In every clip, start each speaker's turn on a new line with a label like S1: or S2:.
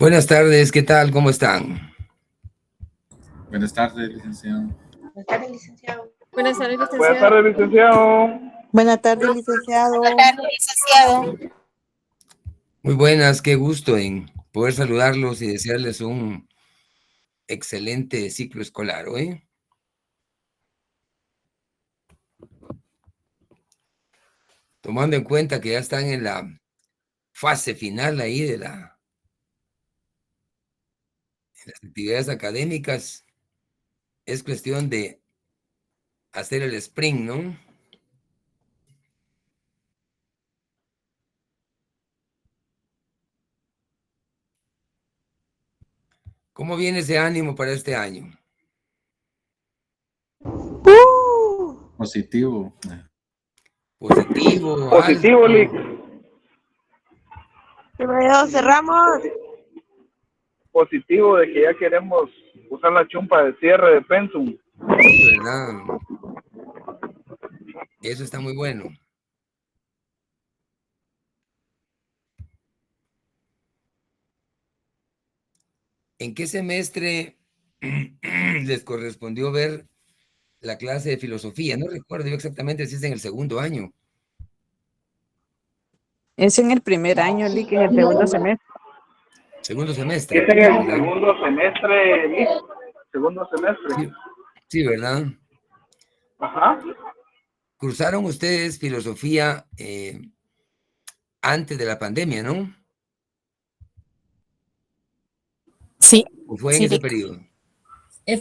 S1: Buenas tardes, ¿qué tal? ¿Cómo están?
S2: Buenas tardes, licenciado.
S3: Buenas tardes, licenciado.
S4: Buenas tardes,
S5: Buenas
S4: licenciado.
S5: tardes, licenciado.
S3: Buenas tardes, licenciado.
S4: Buenas tardes, licenciado.
S1: Muy buenas, qué gusto en poder saludarlos y desearles un excelente ciclo escolar, ¿eh? Tomando en cuenta que ya están en la fase final ahí de las actividades académicas, es cuestión de hacer el sprint, ¿no? ¿Cómo viene ese ánimo para este año?
S2: Positivo.
S1: Positivo,
S5: Positivo, Lick.
S1: alto.
S3: Primero cerramos.
S5: Positivo de que ya queremos usar la chumpa de cierre de pensum.
S1: Sí, ¿verdad? Eso está muy bueno. ¿En qué semestre les correspondió ver la clase de filosofía? No recuerdo yo exactamente si es en el segundo año.
S4: Es en el primer año, Lick, en el segundo semestre.
S1: Segundo semestre,
S5: Es en el
S1: ¿verdad?
S5: segundo semestre, Lick. Segundo semestre.
S1: Sí, sí, ¿verdad?
S5: Ajá.
S1: Cursaron ustedes filosofía antes de la pandemia, ¿no?
S4: Sí,
S1: ¿O fue en
S4: sí,
S1: ese
S4: Lick.
S1: periodo?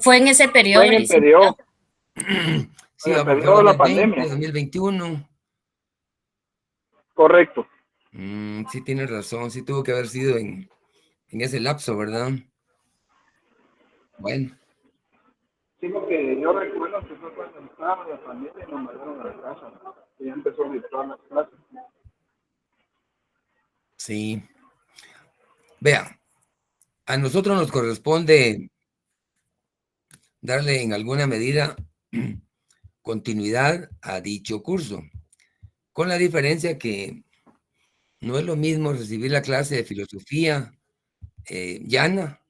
S4: Fue en ese
S5: Fue
S4: periodo,
S5: en el
S4: licenciado.
S5: periodo,
S1: Sí,
S5: en el
S1: porque fue
S5: periodo de la
S1: 2020,
S5: pandemia.
S1: 2021.
S5: Correcto.
S1: Sí, tienes razón, sí tuvo que haber sido en ese lapso, ¿verdad? Bueno,
S5: Sí, lo que yo recuerdo que fue cuando estaba la pandemia y nos mandaron a la casa. Y ya empezó virtual las clases.
S1: sí. Vea, a nosotros nos corresponde darle en alguna medida continuidad a dicho curso, con la diferencia que no es lo mismo recibir la clase de filosofía llana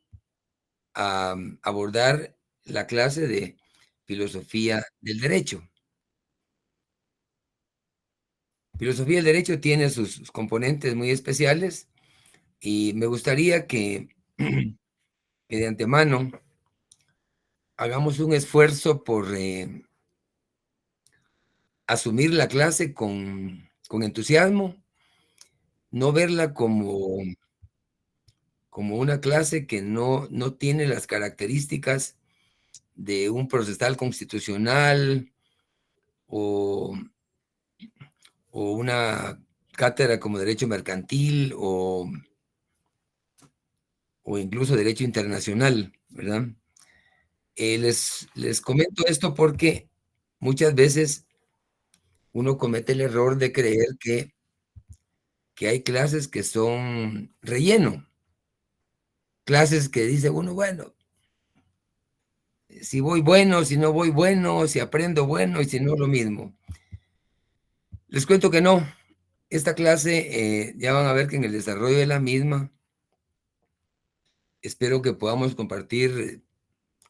S1: a abordar la clase de filosofía del derecho. Filosofía del derecho tiene sus componentes muy especiales y me gustaría que de antemano hagamos un esfuerzo por asumir la clase con entusiasmo, no verla como una clase que no tiene las características de un procesal constitucional o, o una cátedra como derecho mercantil o incluso derecho internacional, ¿verdad? Les comento esto porque muchas veces uno comete el error de creer que hay clases que son relleno, clases que dice uno, bueno, si voy bueno, si no voy bueno, si aprendo bueno y si no lo mismo. Les cuento que no. Esta clase ya van a ver que en el desarrollo de la misma, espero que podamos compartir,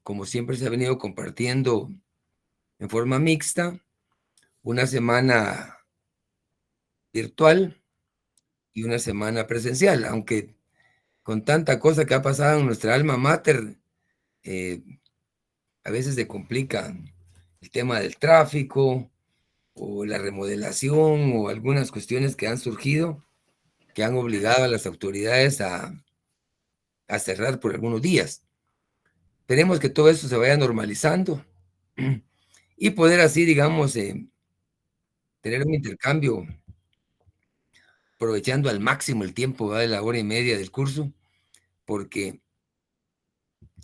S1: como siempre se ha venido compartiendo en forma mixta, una semana virtual y una semana presencial, aunque con tanta cosa que ha pasado en nuestra alma mater, eh, a veces se complica el tema del tráfico o la remodelación o algunas cuestiones que han surgido que han obligado a las autoridades a cerrar por algunos días. Esperemos que todo eso se vaya normalizando y poder así, digamos, tener un intercambio aprovechando al máximo el tiempo, ¿verdad? De la hora y media del curso, porque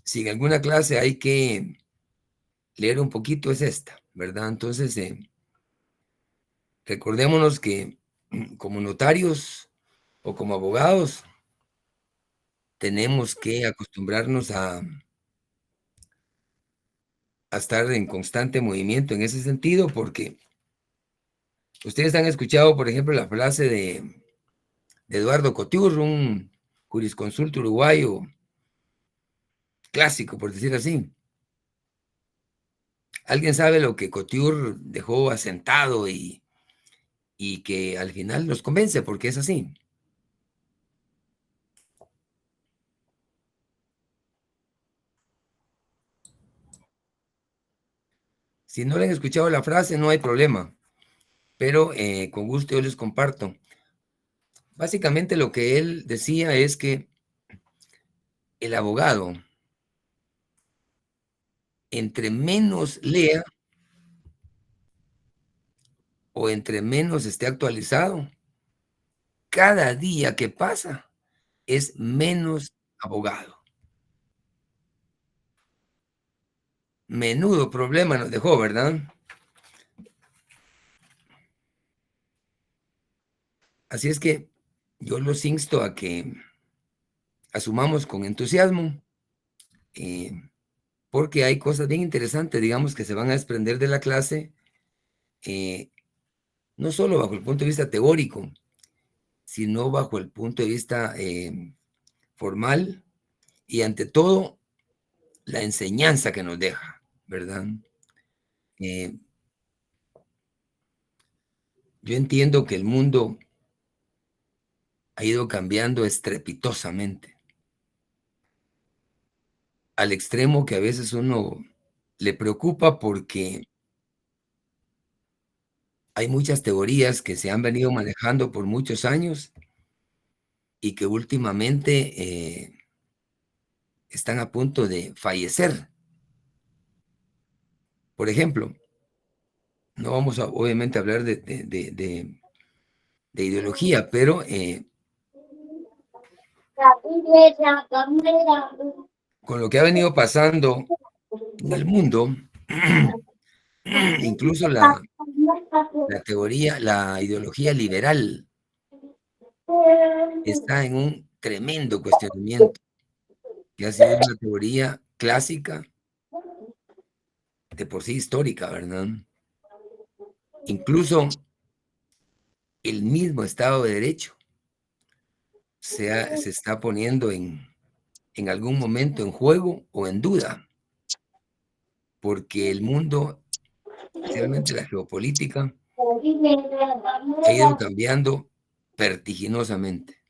S1: si en alguna clase hay que leer un poquito es esta, ¿verdad? Entonces, recordémonos que como notarios o como abogados tenemos que acostumbrarnos a estar en constante movimiento en ese sentido, porque ustedes han escuchado, por ejemplo, la frase de Eduardo Couture, un jurisconsulto uruguayo clásico, por decir así. ¿Alguien sabe lo que Couture dejó asentado y que al final nos convence porque es así? Si no le han escuchado la frase, no hay problema, pero con gusto yo les comparto. Básicamente lo que él decía es que el abogado, entre menos lea o entre menos esté actualizado, cada día que pasa es menos abogado. Menudo problema nos dejó, ¿verdad? Así es que yo los insto a que asumamos con entusiasmo, porque hay cosas bien interesantes, digamos, que se van a desprender de la clase, no solo bajo el punto de vista teórico, sino bajo el punto de vista formal y ante todo la enseñanza que nos deja, ¿verdad? Yo entiendo que el mundo ha ido cambiando estrepitosamente, al extremo que a veces uno le preocupa porque hay muchas teorías que se han venido manejando por muchos años y que últimamente están a punto de fallecer. Por ejemplo, no vamos a obviamente hablar de ideología, pero con lo que ha venido pasando en el mundo, incluso la teoría, la ideología liberal está en un tremendo cuestionamiento, que ha sido una teoría clásica, de por sí histórica, ¿verdad? Incluso el mismo Estado de Derecho se está poniendo en algún momento en juego o en duda, porque el mundo, especialmente la geopolítica, ha ido cambiando vertiginosamente.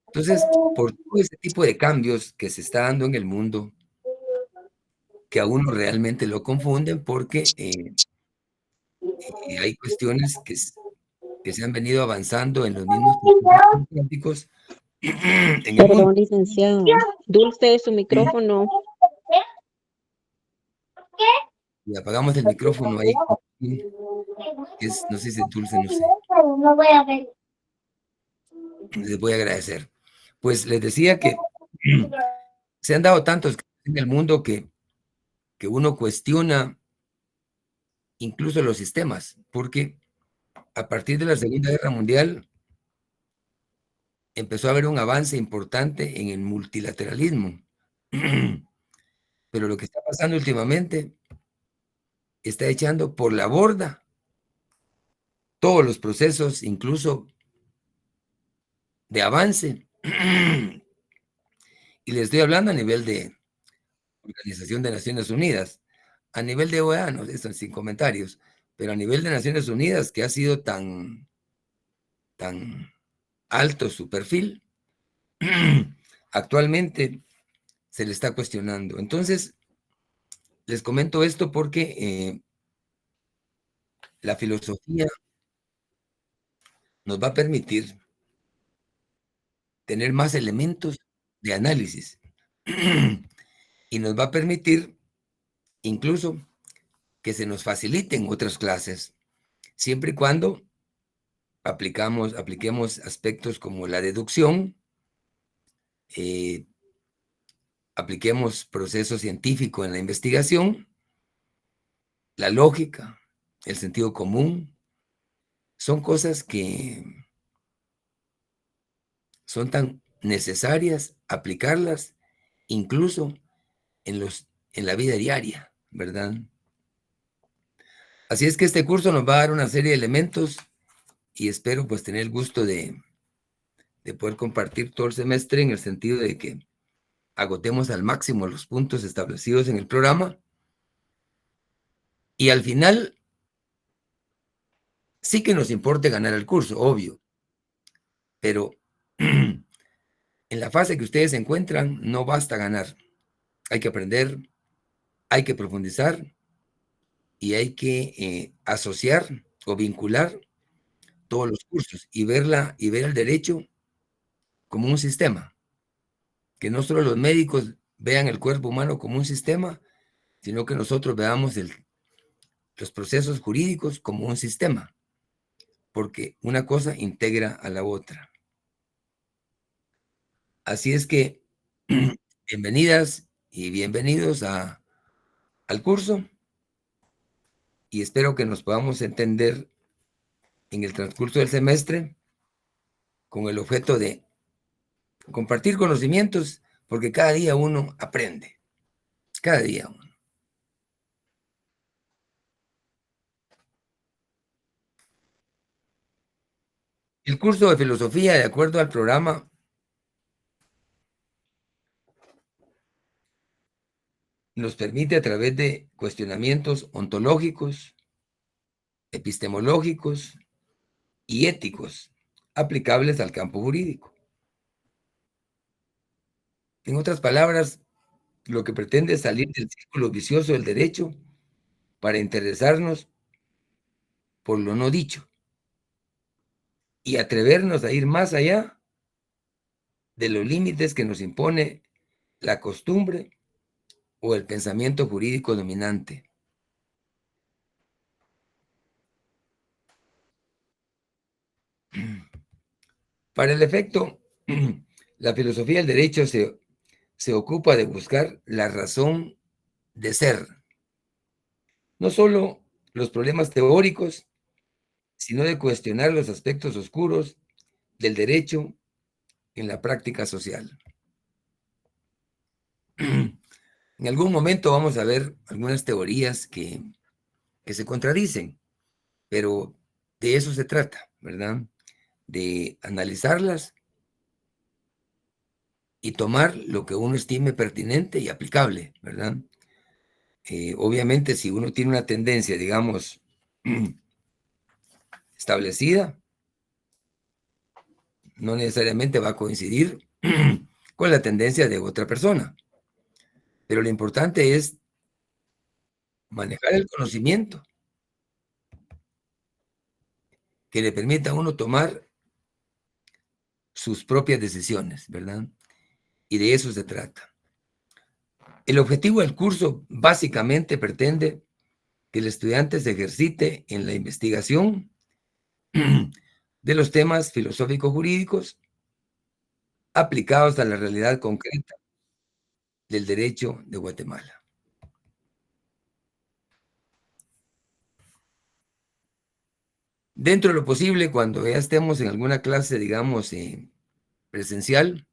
S1: Entonces, por todo ese tipo de cambios que se está dando en el mundo, que a uno realmente lo confunden porque hay cuestiones que se han venido avanzando en los mismos democráticos en el mundo.
S3: Perdón, licenciado. Dulce, su micrófono.
S1: Y apagamos el micrófono ahí. No sé si es Dulce, no sé. Les voy a agradecer. Pues les decía que se han dado tantos en el mundo que uno cuestiona incluso los sistemas, porque a partir de la Segunda Guerra Mundial empezó a haber un avance importante en el multilateralismo. Pero lo que está pasando últimamente está echando por la borda todos los procesos, incluso de avance. Y les estoy hablando a nivel de Organización de Naciones Unidas, a nivel de OEA, no, eso sin comentarios, pero a nivel de Naciones Unidas, que ha sido tan alto su perfil, actualmente se le está cuestionando. Entonces, les comento esto porque la filosofía nos va a permitir tener más elementos de análisis y nos va a permitir incluso que se nos faciliten otras clases, siempre y cuando apliquemos aspectos como la deducción, apliquemos proceso científico en la investigación, la lógica, el sentido común. Son cosas que son tan necesarias aplicarlas incluso en la vida diaria, ¿verdad? Así es que este curso nos va a dar una serie de elementos y espero pues tener el gusto de de poder compartir todo el semestre en el sentido de que agotemos al máximo los puntos establecidos en el programa y al final sí que nos importa ganar el curso, obvio, pero en la fase que ustedes se encuentran no basta ganar, hay que aprender, hay que profundizar y hay que asociar o vincular todos los cursos y ver el derecho como un sistema, que no solo los médicos vean el cuerpo humano como un sistema, sino que nosotros veamos los procesos jurídicos como un sistema, porque una cosa integra a la otra. Así es que bienvenidas y bienvenidos al curso y espero que nos podamos entender en el transcurso del semestre con el objeto de compartir conocimientos, porque cada día uno aprende, cada día uno. El curso de filosofía, de acuerdo al programa, nos permite a través de cuestionamientos ontológicos, epistemológicos y éticos aplicables al campo jurídico. En otras palabras, lo que pretende es salir del círculo vicioso del derecho para interesarnos por lo no dicho y atrevernos a ir más allá de los límites que nos impone la costumbre o el pensamiento jurídico dominante. Para el efecto, la filosofía del derecho se ocupa de buscar la razón de ser, no solo los problemas teóricos, sino de cuestionar los aspectos oscuros del derecho en la práctica social. En algún momento vamos a ver algunas teorías que se contradicen, pero de eso se trata, ¿verdad? De analizarlas y tomar lo que uno estime pertinente y aplicable, ¿verdad? Obviamente, si uno tiene una tendencia, digamos, establecida, no necesariamente va a coincidir con la tendencia de otra persona. Pero lo importante es manejar el conocimiento que le permita a uno tomar sus propias decisiones, ¿verdad? Y de eso se trata. El objetivo del curso básicamente pretende que el estudiante se ejercite en la investigación de los temas filosóficos jurídicos aplicados a la realidad concreta del derecho de Guatemala. Dentro de lo posible, cuando ya estemos en alguna clase, digamos, presencial,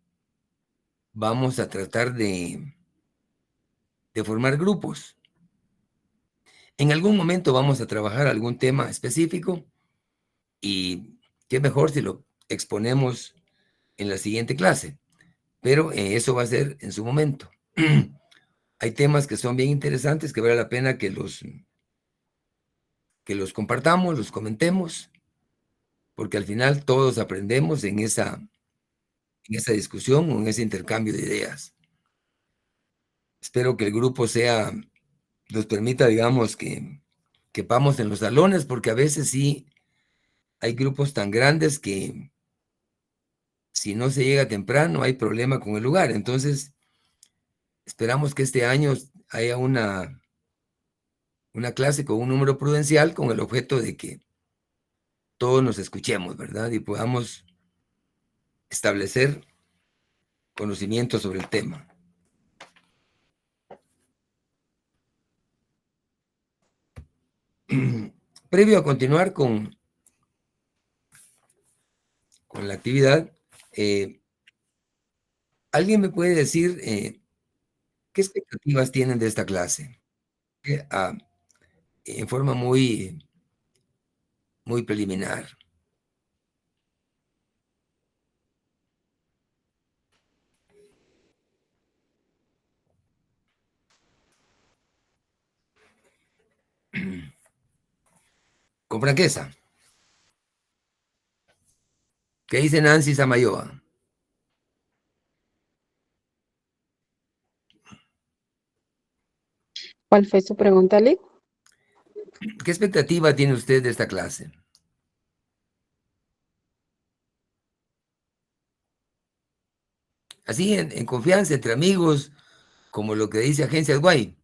S1: vamos a tratar de formar grupos. En algún momento vamos a trabajar algún tema específico y qué mejor si lo exponemos en la siguiente clase, pero eso va a ser en su momento. Hay temas que son bien interesantes que vale la pena que los compartamos, los comentemos, porque al final todos aprendemos en esa discusión o en ese intercambio de ideas. Espero que el grupo nos permita, digamos, que quepamos en los salones, porque a veces sí hay grupos tan grandes que si no se llega temprano hay problema con el lugar. Entonces, esperamos que este año haya una clase con un número prudencial con el objeto de que todos nos escuchemos, ¿verdad? Y podamos establecer conocimiento sobre el tema. Previo a continuar con la actividad, ¿alguien me puede decir qué expectativas tienen de esta clase? En forma muy, muy preliminar. con franqueza. ¿Qué dice Nancy Samayoa?
S3: ¿Cuál fue su pregunta, Lick?
S1: ¿Qué expectativa tiene usted de esta clase? Así, en confianza, entre amigos, como lo que dice Agencias Guay.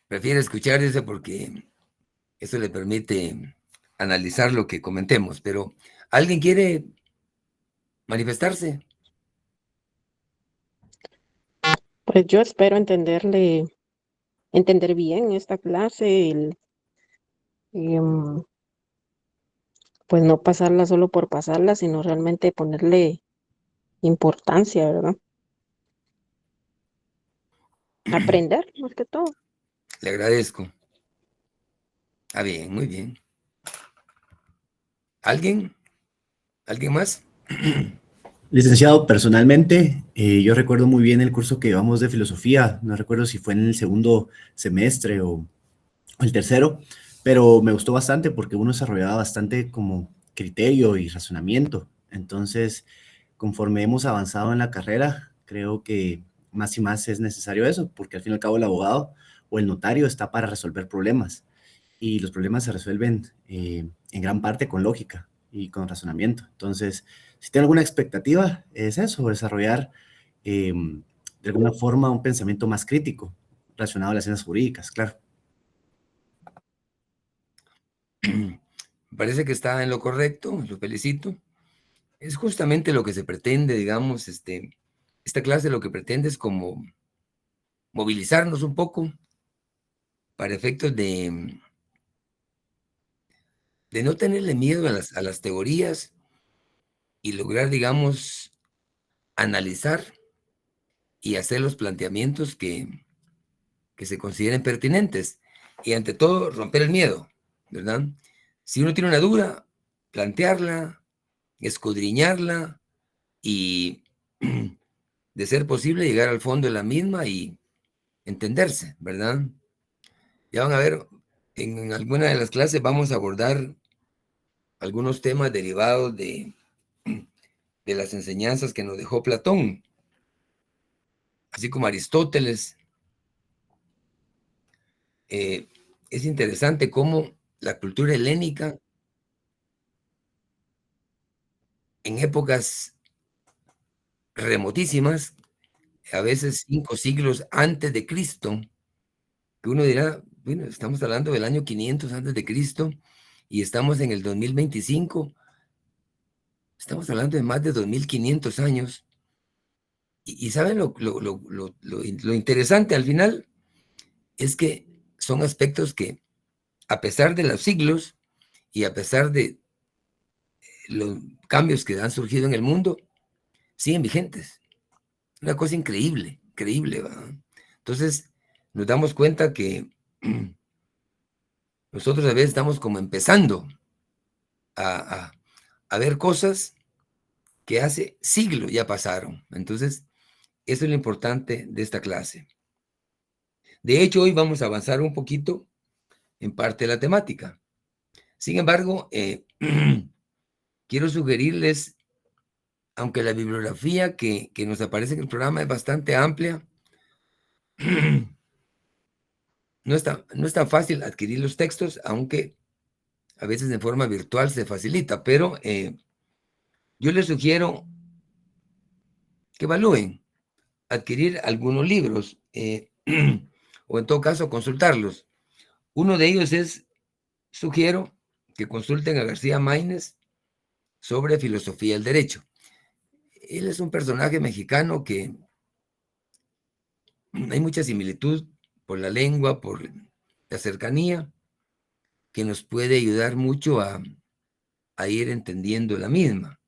S1: Prefiere escuchar eso porque eso le permite analizar lo que comentemos. Pero, ¿alguien quiere manifestarse?
S3: Pues yo espero entender bien esta clase, y, pues no pasarla solo por pasarla, sino realmente ponerle importancia, ¿verdad? Aprender, más que todo.
S1: Le agradezco. Ah, bien, muy bien. ¿Alguien? ¿Alguien más?
S6: Licenciado, personalmente, yo recuerdo muy bien el curso que llevamos de filosofía, no recuerdo si fue en el segundo semestre o el tercero, pero me gustó bastante porque uno desarrollaba bastante como criterio y razonamiento. Entonces, conforme hemos avanzado en la carrera, creo que más y más es necesario eso, porque al fin y al cabo el abogado o el notario está para resolver problemas y los problemas se resuelven en gran parte con lógica y con razonamiento. Entonces, si tengo alguna expectativa, es eso, desarrollar de alguna forma un pensamiento más crítico relacionado a las ciencias jurídicas, claro.
S1: Parece que está en lo correcto, lo felicito. Es justamente lo que se pretende, digamos, esta clase lo que pretende es como movilizarnos un poco para efectos de no tenerle miedo a las teorías y lograr, digamos, analizar y hacer los planteamientos que se consideren pertinentes. Y ante todo, romper el miedo, ¿verdad? Si uno tiene una duda, plantearla, escudriñarla y, de ser posible, llegar al fondo de la misma y entenderse, ¿verdad? Ya van a ver, en alguna de las clases vamos a abordar algunos temas derivados de las enseñanzas que nos dejó Platón, así como Aristóteles. Es interesante cómo la cultura helénica, en épocas remotísimas, a veces 5 siglos antes de Cristo, que uno dirá, bueno, estamos hablando del año 500 antes de Cristo y estamos en el 2025, estamos hablando de más de 2500 años. Y ¿saben lo interesante al final? Es que son aspectos que, a pesar de los siglos y a pesar de los cambios que han surgido en el mundo, siguen vigentes. Una cosa increíble, increíble, ¿verdad? Entonces, nos damos cuenta que nosotros a veces estamos como empezando a, a, a ver cosas que hace siglos ya pasaron. Entonces, eso es lo importante de esta clase. De hecho, hoy vamos a avanzar un poquito en parte de la temática. Sin embargo, quiero sugerirles, aunque la bibliografía que nos aparece en el programa es bastante amplia, no es tan fácil adquirir los textos, aunque a veces en forma virtual se facilita, pero yo les sugiero que evalúen adquirir algunos libros o en todo caso consultarlos. Uno de ellos es, sugiero que consulten a García Maínez sobre filosofía del derecho. Él es un personaje mexicano que hay mucha similitud por la lengua, por la cercanía, que nos puede ayudar mucho a ir entendiendo la misma.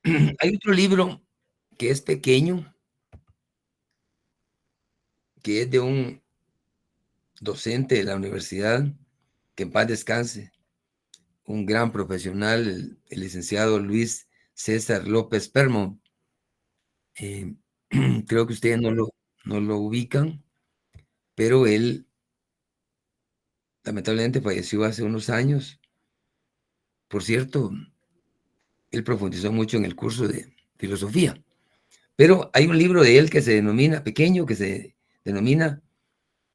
S1: Hay otro libro que es pequeño, que es de un docente de la universidad, que en paz descanse, un gran profesional, el licenciado Luis César López Permo. Creo que ustedes no lo ubican, pero él lamentablemente falleció hace unos años. Por cierto, él profundizó mucho en el curso de filosofía, pero hay un libro de él que se denomina, pequeño, que se denomina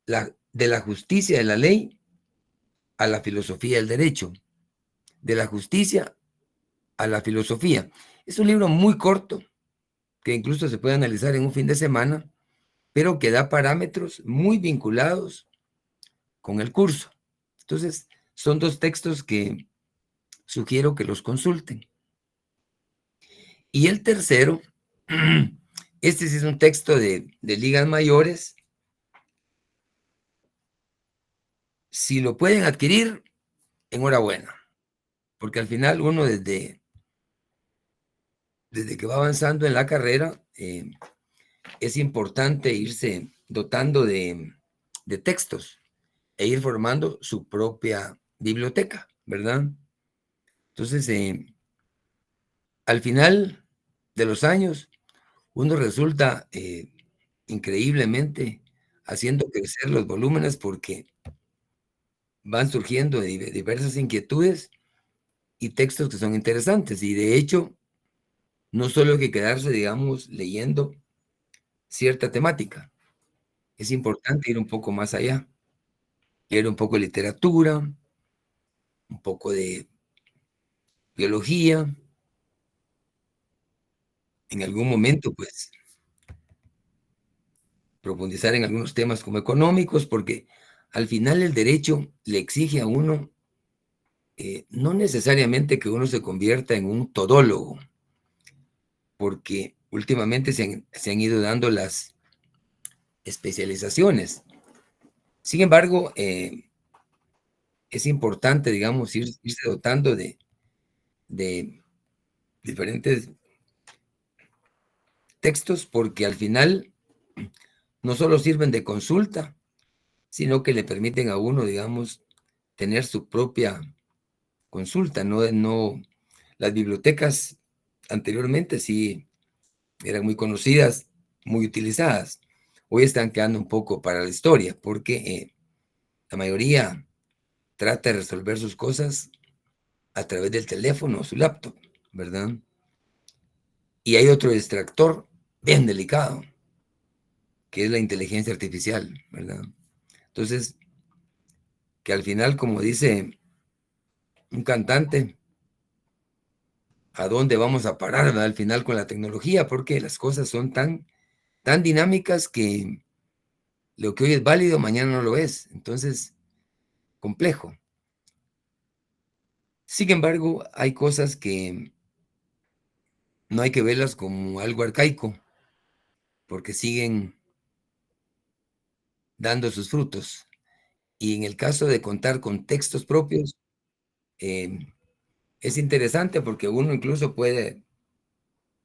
S1: De la justicia de la ley a la filosofía del derecho. De la justicia a la filosofía. Es un libro muy corto, que incluso se puede analizar en un fin de semana, pero que da parámetros muy vinculados con el curso. Entonces, son dos textos que sugiero que los consulten. Y el tercero, este sí es un texto de ligas mayores. Si lo pueden adquirir, enhorabuena, porque al final uno desde que va avanzando en la carrera, es importante irse dotando de textos e ir formando su propia biblioteca, ¿verdad? Entonces, al final de los años, uno resulta increíblemente haciendo crecer los volúmenes porque van surgiendo diversas inquietudes y textos que son interesantes. Y de hecho, no solo hay que quedarse, digamos, leyendo cierta temática. Es importante ir un poco más allá, leer un poco de literatura, un poco de biología, en algún momento, pues, profundizar en algunos temas como económicos, porque al final el derecho le exige a uno no necesariamente que uno se convierta en un todólogo, porque últimamente se han ido dando las especializaciones. Sin embargo, es importante, digamos, irse dotando de diferentes textos, porque al final no solo sirven de consulta, sino que le permiten a uno, digamos, tener su propia consulta. Las bibliotecas anteriormente sí eran muy conocidas, muy utilizadas. Hoy están quedando un poco para la historia, porque la mayoría trata de resolver sus cosas a través del teléfono o su laptop, ¿verdad? Y hay otro distractor bien delicado, que es la inteligencia artificial, ¿verdad? Entonces, que al final, como dice un cantante, ¿a dónde vamos a parar, verdad? Al final con la tecnología? Porque las cosas son tan dinámicas que lo que hoy es válido, mañana no lo es. Entonces, complejo. Sin embargo, hay cosas que no hay que verlas como algo arcaico, porque siguen dando sus frutos. Y en el caso de contar con textos propios, es interesante porque uno incluso puede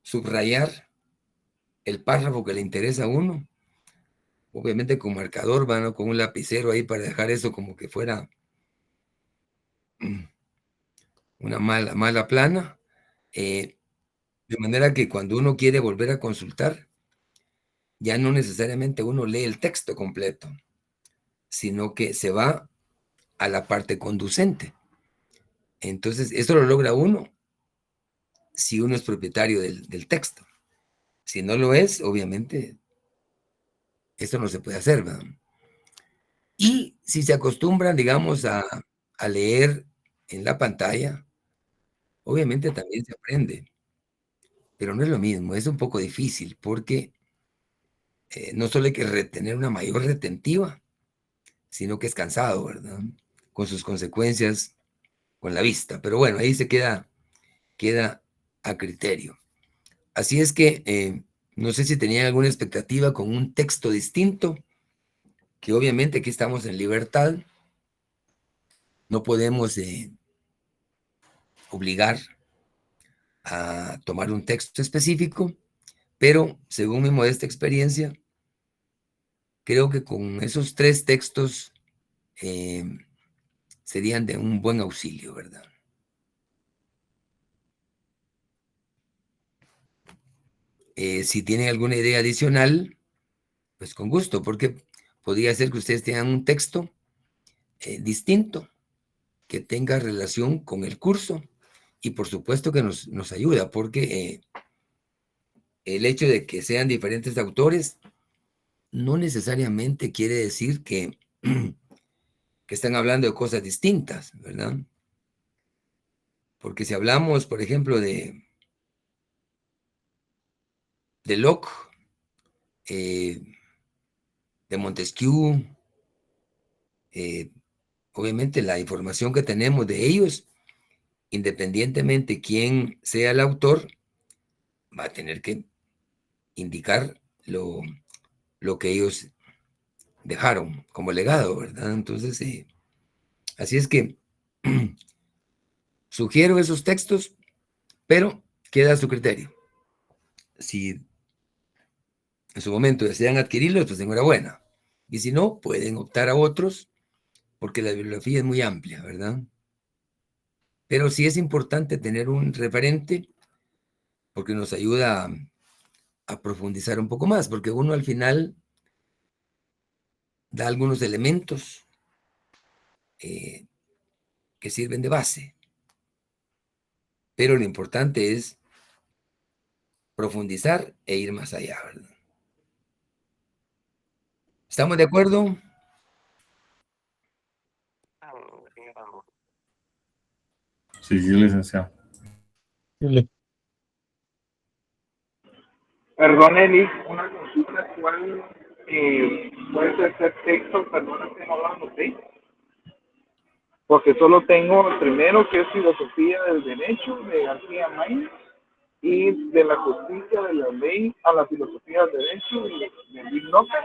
S1: subrayar el párrafo que le interesa a uno, obviamente con marcador, ¿no? Con un lapicero ahí para dejar eso como que fuera una mala plana, de manera que cuando uno quiere volver a consultar, ya no necesariamente uno lee el texto completo, sino que se va a la parte conducente. Entonces, eso lo logra uno si uno es propietario del texto. Si no lo es, obviamente, esto no se puede hacer, ¿verdad? Y si se acostumbran, digamos, a leer en la pantalla, obviamente también se aprende, pero no es lo mismo, es un poco difícil porque no solo hay que tener una mayor retentiva, sino que es cansado, ¿verdad? Con sus consecuencias con la vista. Pero bueno, ahí se queda a criterio. Así es que no sé si tenían alguna expectativa con un texto distinto, que obviamente aquí estamos en libertad, no podemos obligar a tomar un texto específico, pero según mi modesta experiencia, creo que con esos 3 textos serían de un buen auxilio, ¿verdad? Si tienen alguna idea adicional, pues con gusto, porque podría ser que ustedes tengan un texto distinto que tenga relación con el curso y por supuesto que nos ayuda, porque el hecho de que sean diferentes autores no necesariamente quiere decir que están hablando de cosas distintas, ¿verdad? Porque si hablamos, por ejemplo, de Locke, de Montesquieu, obviamente la información que tenemos de ellos, independientemente quién sea el autor, va a tener que indicar lo que ellos dejaron como legado, ¿verdad? Entonces, así es que sugiero esos textos, pero queda a su criterio. Si en su momento desean adquirirlos, pues enhorabuena. Y si no, pueden optar a otros, porque la bibliografía es muy amplia, ¿verdad? Pero sí es importante tener un referente, porque nos ayuda a profundizar un poco más, porque uno al final da algunos elementos que sirven de base. Pero lo importante es profundizar e ir más allá, ¿verdad? ¿Estamos de acuerdo?
S2: Sí, sí, licenciado.
S5: Perdón, Eli, una consulta. ¿Cuál puede ser texto? Perdón, que no hablamos, ¿sí? Porque solo tengo el primero, que es Filosofía del Derecho, de García Maínez, y de la justicia de la ley a la filosofía del derecho, de Luis López.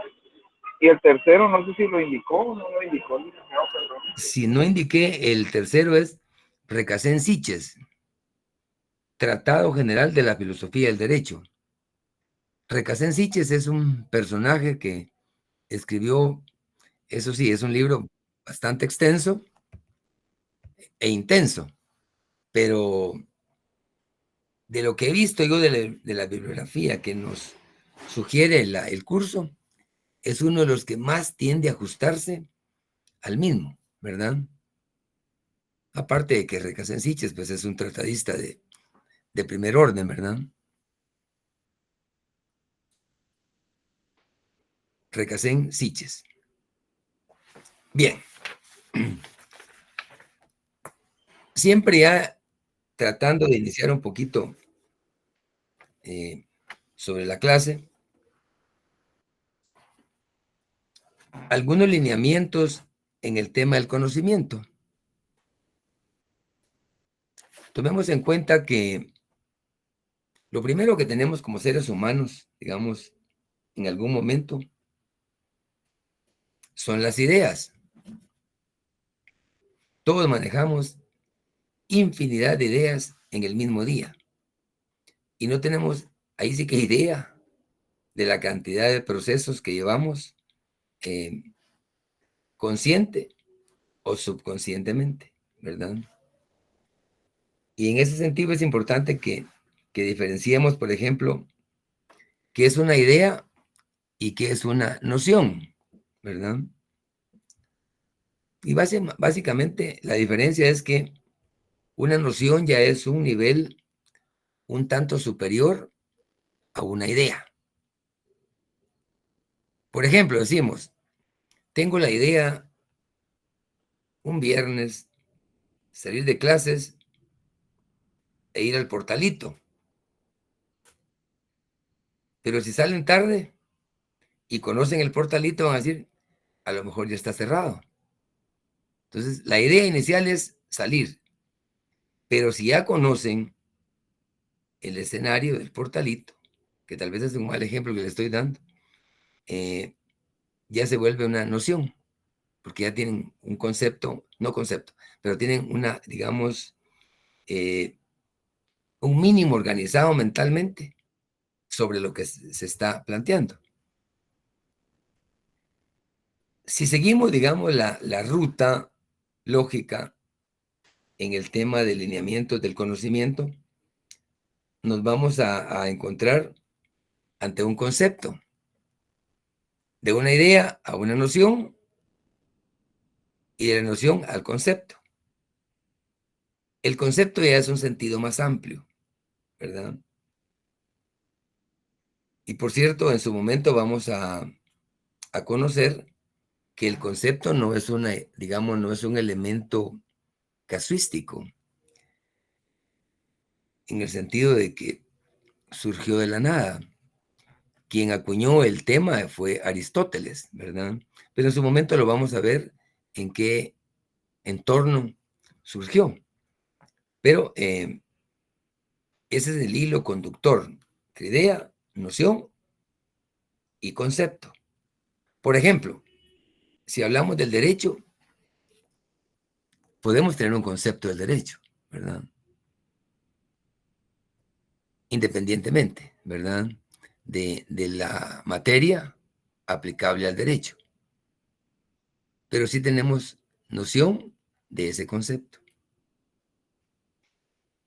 S5: Y el tercero, no sé si lo indicó o no lo indicó, licenciado, perdón.
S1: Si no indiqué, el tercero es Recasens-Sitches, Tratado General de la Filosofía del Derecho. Recasens-Sitches es un personaje que escribió, eso sí, es un libro bastante extenso e intenso, pero de lo que he visto yo de la bibliografía que nos sugiere el curso, es uno de los que más tiende a ajustarse al mismo, ¿verdad? Aparte de que Recasens-Sitches, pues es un tratadista de primer orden, ¿verdad? Recasens-Sitches. Bien. Siempre ya tratando de iniciar un poquito sobre la clase, algunos lineamientos en el tema del conocimiento. Tomemos en cuenta que lo primero que tenemos como seres humanos, digamos, en algún momento, son las ideas. Todos manejamos infinidad de ideas en el mismo día. Y no tenemos, ahí sí que idea de la cantidad de procesos que llevamos consciente o subconscientemente, ¿verdad? Y en ese sentido es importante que diferenciemos, por ejemplo, qué es una idea y qué es una noción, ¿verdad? Y básicamente la diferencia es que una noción ya es un nivel un tanto superior a una idea. Por ejemplo, decimos, tengo la idea un viernes salir de clases e ir al Portalito. Pero si salen tarde y conocen el Portalito, van a decir, a lo mejor ya está cerrado. Entonces, la idea inicial es salir. Pero si ya conocen el escenario del Portalito, que tal vez es un mal ejemplo que le estoy dando, ya se vuelve una noción, porque ya tienen un concepto, no concepto, pero tienen una, digamos, un mínimo organizado mentalmente sobre lo que se está planteando. Si seguimos, digamos, la ruta lógica en el tema de lineamientos del conocimiento, nos vamos a encontrar ante un concepto, de una idea a una noción y de la noción al concepto. El concepto ya es un sentido más amplio, ¿verdad? Y por cierto, en su momento vamos a conocer que el concepto no es una, digamos, no es un elemento casuístico, en el sentido de que surgió de la nada. Quien acuñó el tema fue Aristóteles, ¿verdad? Pero en su momento lo vamos a ver en qué entorno surgió. Pero ese es el hilo conductor, idea, noción y concepto. Por ejemplo, si hablamos del derecho, podemos tener un concepto del derecho, ¿verdad? Independientemente, ¿verdad? De la materia aplicable al derecho. Pero sí tenemos noción de ese concepto.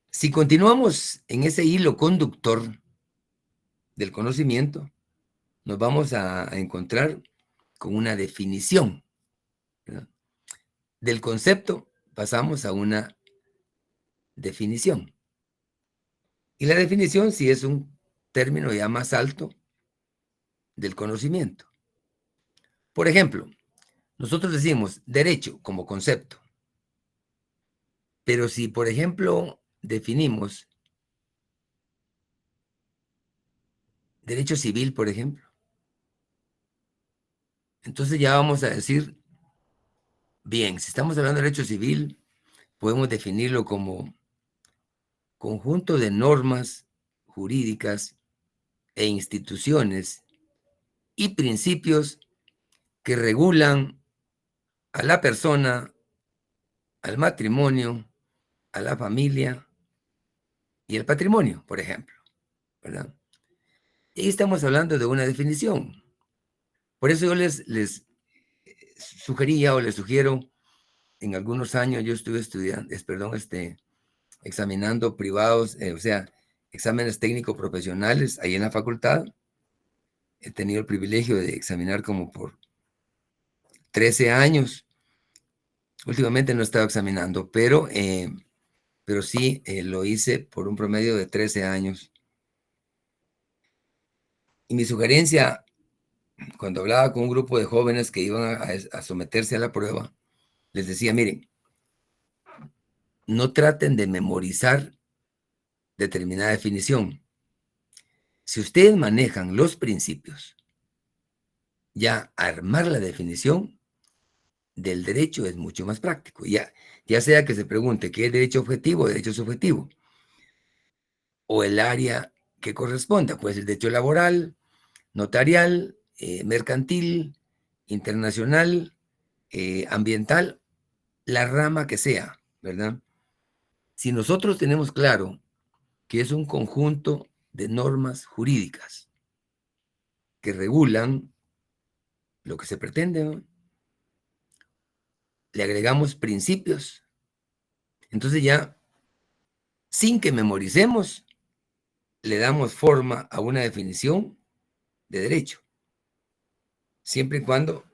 S1: Si continuamos en ese hilo conductor del conocimiento, nos vamos a encontrar con una definición, ¿verdad? Del concepto pasamos a una definición. Y la definición sí es un término ya más alto del conocimiento. Por ejemplo, nosotros decimos derecho como concepto. Pero si, por ejemplo, definimos derecho civil, por ejemplo, entonces ya vamos a decir, bien, si estamos hablando de derecho civil, podemos definirlo como conjunto de normas jurídicas e instituciones y principios que regulan a la persona, al matrimonio, a la familia y el patrimonio, por ejemplo, ¿verdad? Y ahí estamos hablando de una definición. Por eso yo les sugería o les sugiero, en algunos años yo estuve estudiando, examinando privados, o sea, exámenes técnicos profesionales ahí en la facultad. He tenido el privilegio de examinar como por 13 años. Últimamente no he estado examinando, pero sí lo hice por un promedio de 13 años. Y mi sugerencia, cuando hablaba con un grupo de jóvenes que iban a someterse a la prueba, les decía, miren, no traten de memorizar determinada definición. Si ustedes manejan los principios, ya armar la definición del derecho es mucho más práctico. Ya sea que se pregunte qué es derecho objetivo o derecho subjetivo, o el área que corresponda, puede ser derecho laboral, notarial, mercantil, internacional, ambiental, la rama que sea, ¿verdad? Si nosotros tenemos claro que es un conjunto de normas jurídicas que regulan lo que se pretende, ¿no? Le agregamos principios, entonces ya, sin que memoricemos, le damos forma a una definición de derecho, siempre y cuando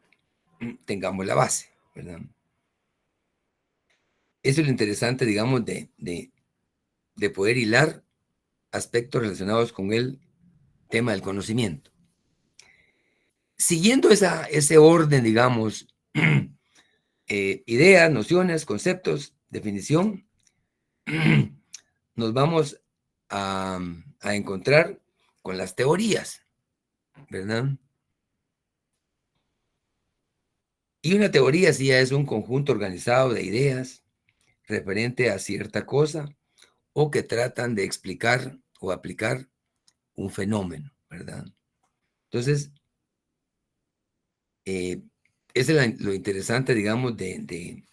S1: tengamos la base, ¿verdad? Eso es lo interesante, digamos, de poder hilar aspectos relacionados con el tema del conocimiento. Siguiendo ese orden, digamos, ideas, nociones, conceptos, definición, nos vamos a encontrar con las teorías, ¿verdad? Y una teoría sí es un conjunto organizado de ideas referente a cierta cosa o que tratan de explicar o aplicar un fenómeno, ¿verdad? Entonces, eso es lo interesante, digamos, de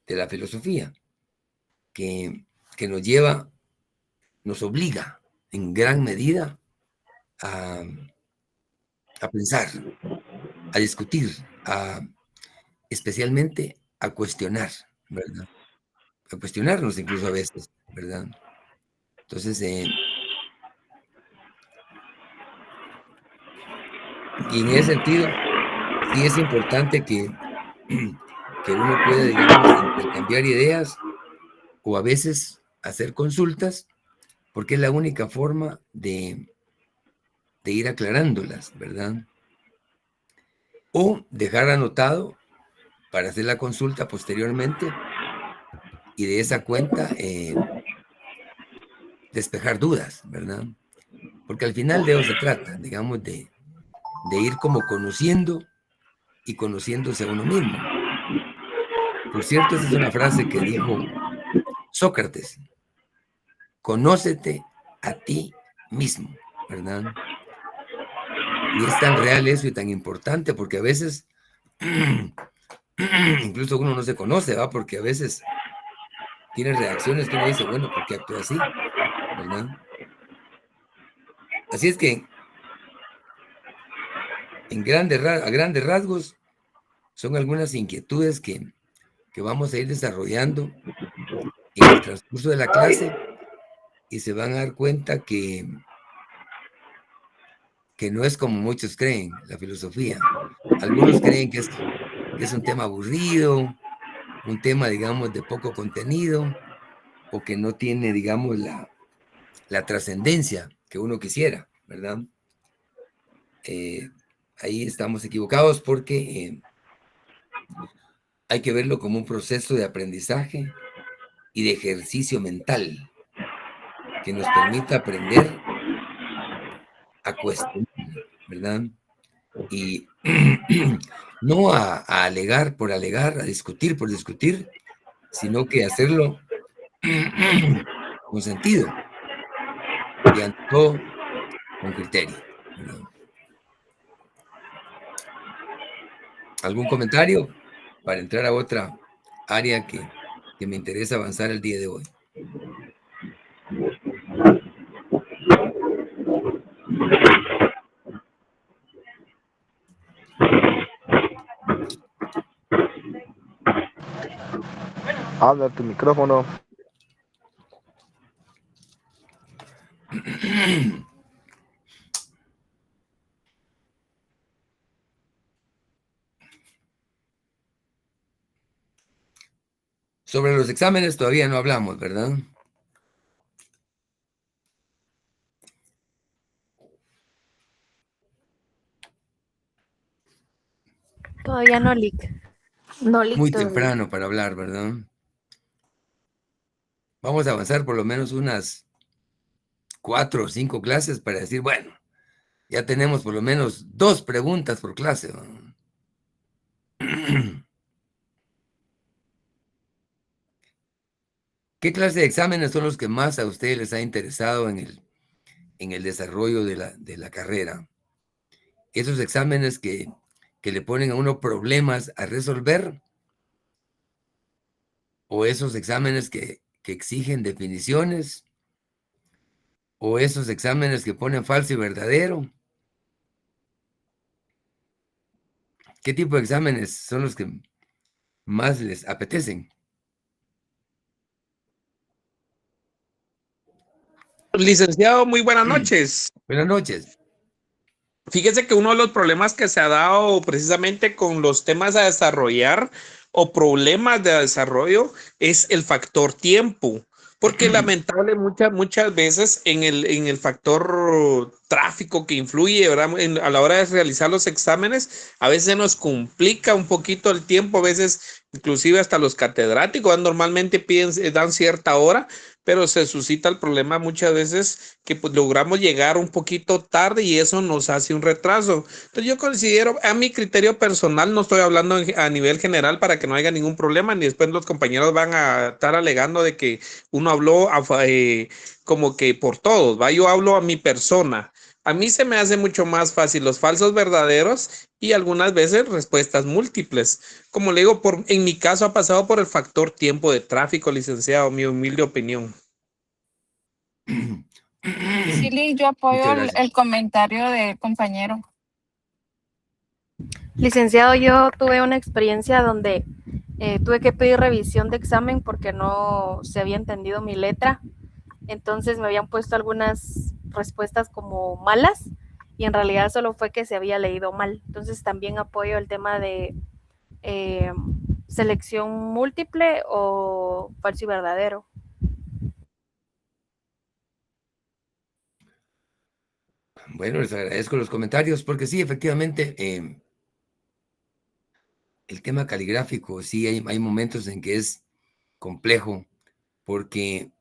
S1: la filosofía, que nos lleva, nos obliga en gran medida a pensar, a discutir, especialmente a cuestionar, ¿verdad? A cuestionarnos incluso a veces, ¿verdad? Entonces, Y en ese sentido, sí es importante que uno pueda, digamos, intercambiar ideas o a veces hacer consultas, porque es la única forma de ir aclarándolas, ¿verdad? O dejar anotado para hacer la consulta posteriormente y de esa cuenta despejar dudas, ¿verdad? Porque al final de eso se trata, digamos, de ir como conociendo y conociéndose a uno mismo. Por cierto, esa es una frase que dijo Sócrates: conócete a ti mismo, ¿verdad? Y es tan real eso y tan importante, porque a veces incluso uno no se conoce, ¿va? Porque a veces tiene reacciones que uno dice, bueno, ¿por qué actúa así? ¿Verdad? Así es que a grandes rasgos son algunas inquietudes que vamos a ir desarrollando en el transcurso de la clase, y se van a dar cuenta que no es como muchos creen la filosofía. Algunos creen que es un tema aburrido, un tema, digamos, de poco contenido, o que no tiene, digamos, la trascendencia que uno quisiera, ¿verdad? Ahí estamos equivocados, porque hay que verlo como un proceso de aprendizaje y de ejercicio mental que nos permita aprender a cuestionar, ¿verdad? Y no a alegar por alegar, a discutir por discutir, sino que hacerlo con sentido y ante todo con criterio, ¿verdad? ¿Algún comentario para entrar a otra área que me interesa avanzar el día de hoy?
S5: Habla tu micrófono.
S1: Sobre los exámenes todavía no hablamos, ¿verdad?
S7: Todavía no, Lick. No, Lick,
S1: Muy
S7: todavía.
S1: temprano para hablar, ¿verdad? Vamos a avanzar por lo menos unas 4 o 5 clases para decir, bueno, ya tenemos por lo menos 2 preguntas por clase, ¿no? ¿Qué clase de exámenes son los que más a ustedes les ha interesado en el desarrollo de la carrera? Esos exámenes que le ponen a uno problemas a resolver, o esos exámenes que exigen definiciones, o esos exámenes que ponen falso y verdadero. ¿Qué tipo de exámenes son los que más les apetecen?
S8: Licenciado, muy buenas noches.
S1: Buenas noches.
S8: Fíjese que uno de los problemas que se ha dado precisamente con los temas a desarrollar o problemas de desarrollo es el factor tiempo, porque lamentable muchas veces en el factor tráfico que influye, ¿verdad? A la hora de realizar los exámenes, a veces nos complica un poquito el tiempo, a veces inclusive hasta los catedráticos normalmente dan cierta hora, pero se suscita el problema muchas veces que pues, logramos llegar un poquito tarde y eso nos hace un retraso. Entonces yo considero, a mi criterio personal, no estoy hablando a nivel general para que no haya ningún problema, ni después los compañeros van a estar alegando de que uno habló como que por todos, ¿va? Yo hablo a mi persona. A mí se me hace mucho más fácil los falsos verdaderos y algunas veces respuestas múltiples. Como le digo, en mi caso ha pasado por el factor tiempo de tráfico, licenciado, mi humilde opinión.
S4: Sí, Lick, yo apoyo el comentario del compañero.
S7: Licenciado, yo tuve una experiencia donde tuve que pedir revisión de examen porque no se había entendido mi letra. Entonces me habían puesto algunas respuestas como malas y en realidad solo fue que se había leído mal. Entonces también apoyo el tema de selección múltiple o falso y verdadero.
S1: Bueno, les agradezco los comentarios porque sí, efectivamente, el tema caligráfico, sí, hay momentos en que es complejo porque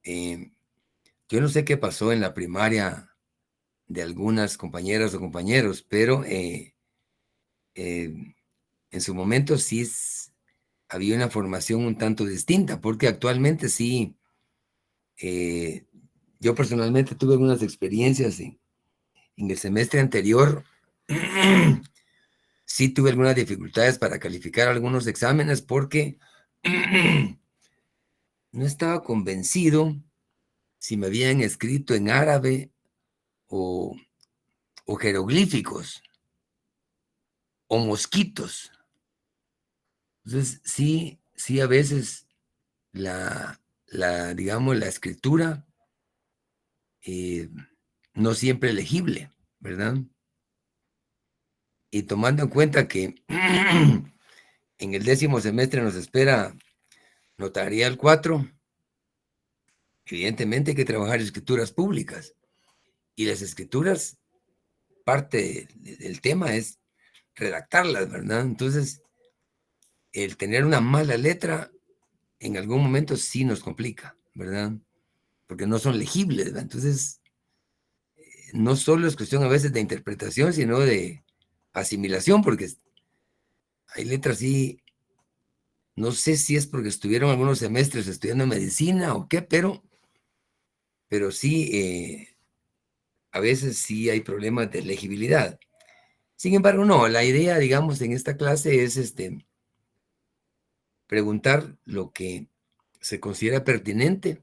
S1: yo no sé qué pasó en la primaria de algunas compañeras o compañeros, pero en su momento sí había una formación un tanto distinta, porque actualmente sí, yo personalmente tuve algunas experiencias en el semestre anterior. Sí tuve algunas dificultades para calificar algunos exámenes porque no estaba convencido si me habían escrito en árabe o jeroglíficos o mosquitos. Entonces, sí, a veces digamos, la escritura no siempre legible, ¿verdad? Y tomando en cuenta que en el 10º semestre nos espera notarial 4, evidentemente hay que trabajar escrituras públicas. Y las escrituras, parte del tema es redactarlas, ¿verdad? Entonces, el tener una mala letra en algún momento sí nos complica, ¿verdad? Porque no son legibles, ¿verdad? Entonces, no solo es cuestión a veces de interpretación, sino de asimilación, porque hay letras sí, no sé si es porque estuvieron algunos semestres estudiando medicina o qué, pero sí, a veces sí hay problemas de legibilidad. Sin embargo, no, la idea, digamos, en esta clase es preguntar lo que se considera pertinente.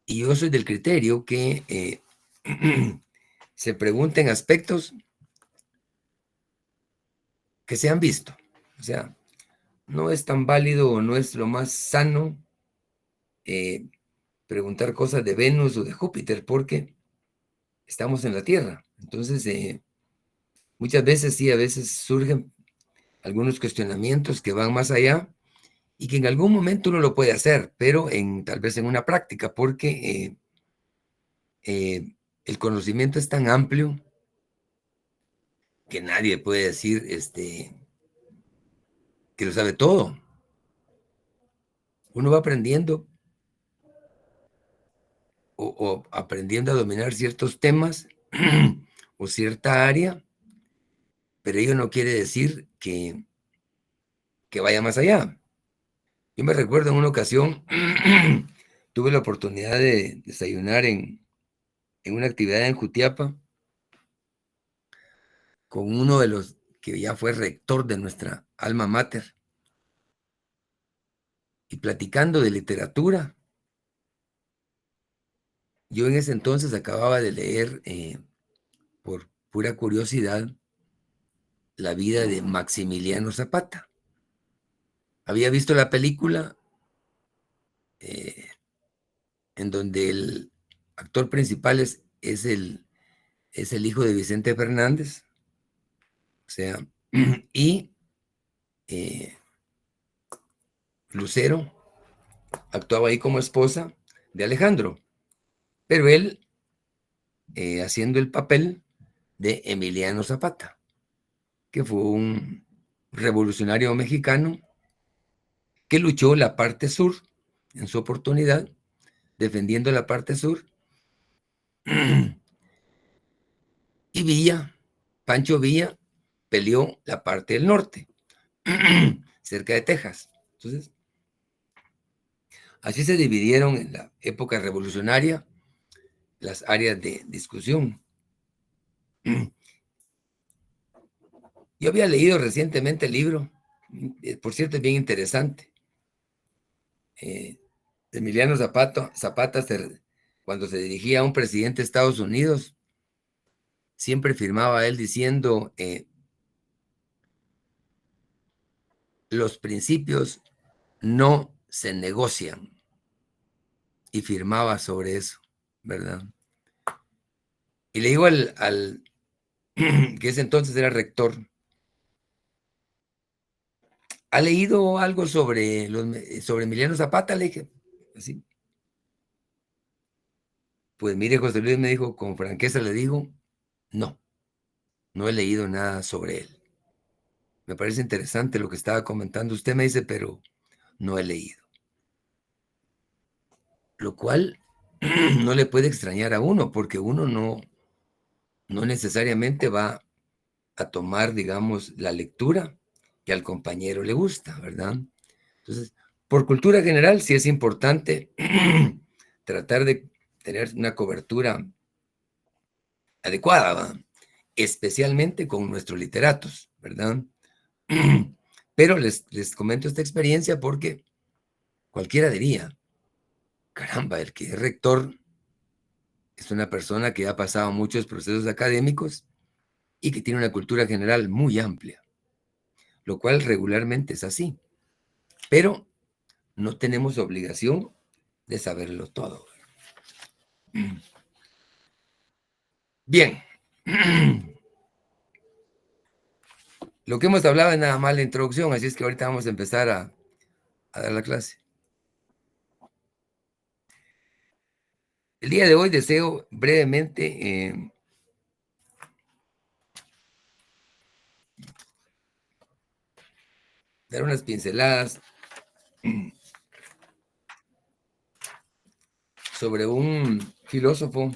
S1: Y yo soy del criterio que se pregunten aspectos que se han visto. O sea, no es tan válido o no es lo más sano preguntar cosas de Venus o de Júpiter porque estamos en la Tierra. Entonces, muchas veces sí, a veces surgen algunos cuestionamientos que van más allá y que en algún momento uno lo puede hacer, pero tal vez en una práctica, porque el conocimiento es tan amplio que nadie puede decir que lo sabe todo. Uno va aprendiendo o aprendiendo a dominar ciertos temas o cierta área, pero ello no quiere decir que vaya más allá. Yo me recuerdo en una ocasión, tuve la oportunidad de desayunar en una actividad en Jutiapa con uno de los que ya fue rector de nuestra alma mater y platicando de literatura. Yo en ese entonces acababa de leer, por pura curiosidad, la vida de Maximiliano Zapata. Había visto la película en donde el actor principal es el hijo de Vicente Fernández, o sea, y Lucero actuaba ahí como esposa de Alejandro, pero él haciendo el papel de Emiliano Zapata, que fue un revolucionario mexicano que luchó la parte sur en su oportunidad, defendiendo la parte sur, y Pancho Villa, peleó la parte del norte, cerca de Texas. Entonces, así se dividieron en la época revolucionaria las áreas de discusión. Yo había leído recientemente el libro, por cierto, es bien interesante. Emiliano Zapata, cuando se dirigía a un presidente de Estados Unidos, siempre firmaba él diciendo, los principios no se negocian. Y firmaba sobre eso, ¿verdad? Y le digo al que ese entonces era rector, ¿ha leído algo sobre Emiliano Zapata? Le dije, así. Pues mire, José Luis me dijo, con franqueza le digo, no he leído nada sobre él. Me parece interesante lo que estaba comentando usted, me dice, pero no he leído. Lo cual no le puede extrañar a uno, porque uno no necesariamente va a tomar, digamos, la lectura que al compañero le gusta, ¿verdad? Entonces, por cultura general, sí es importante tratar de tener una cobertura adecuada, ¿va? Especialmente con nuestros literatos, ¿verdad? Pero les comento esta experiencia porque cualquiera diría, caramba, el que es rector es una persona que ha pasado muchos procesos académicos y que tiene una cultura general muy amplia, lo cual regularmente es así. Pero no tenemos obligación de saberlo todo. Bien. Lo que hemos hablado es nada más la introducción, así es que ahorita vamos a empezar a dar la clase. El día de hoy deseo brevemente dar unas pinceladas sobre un filósofo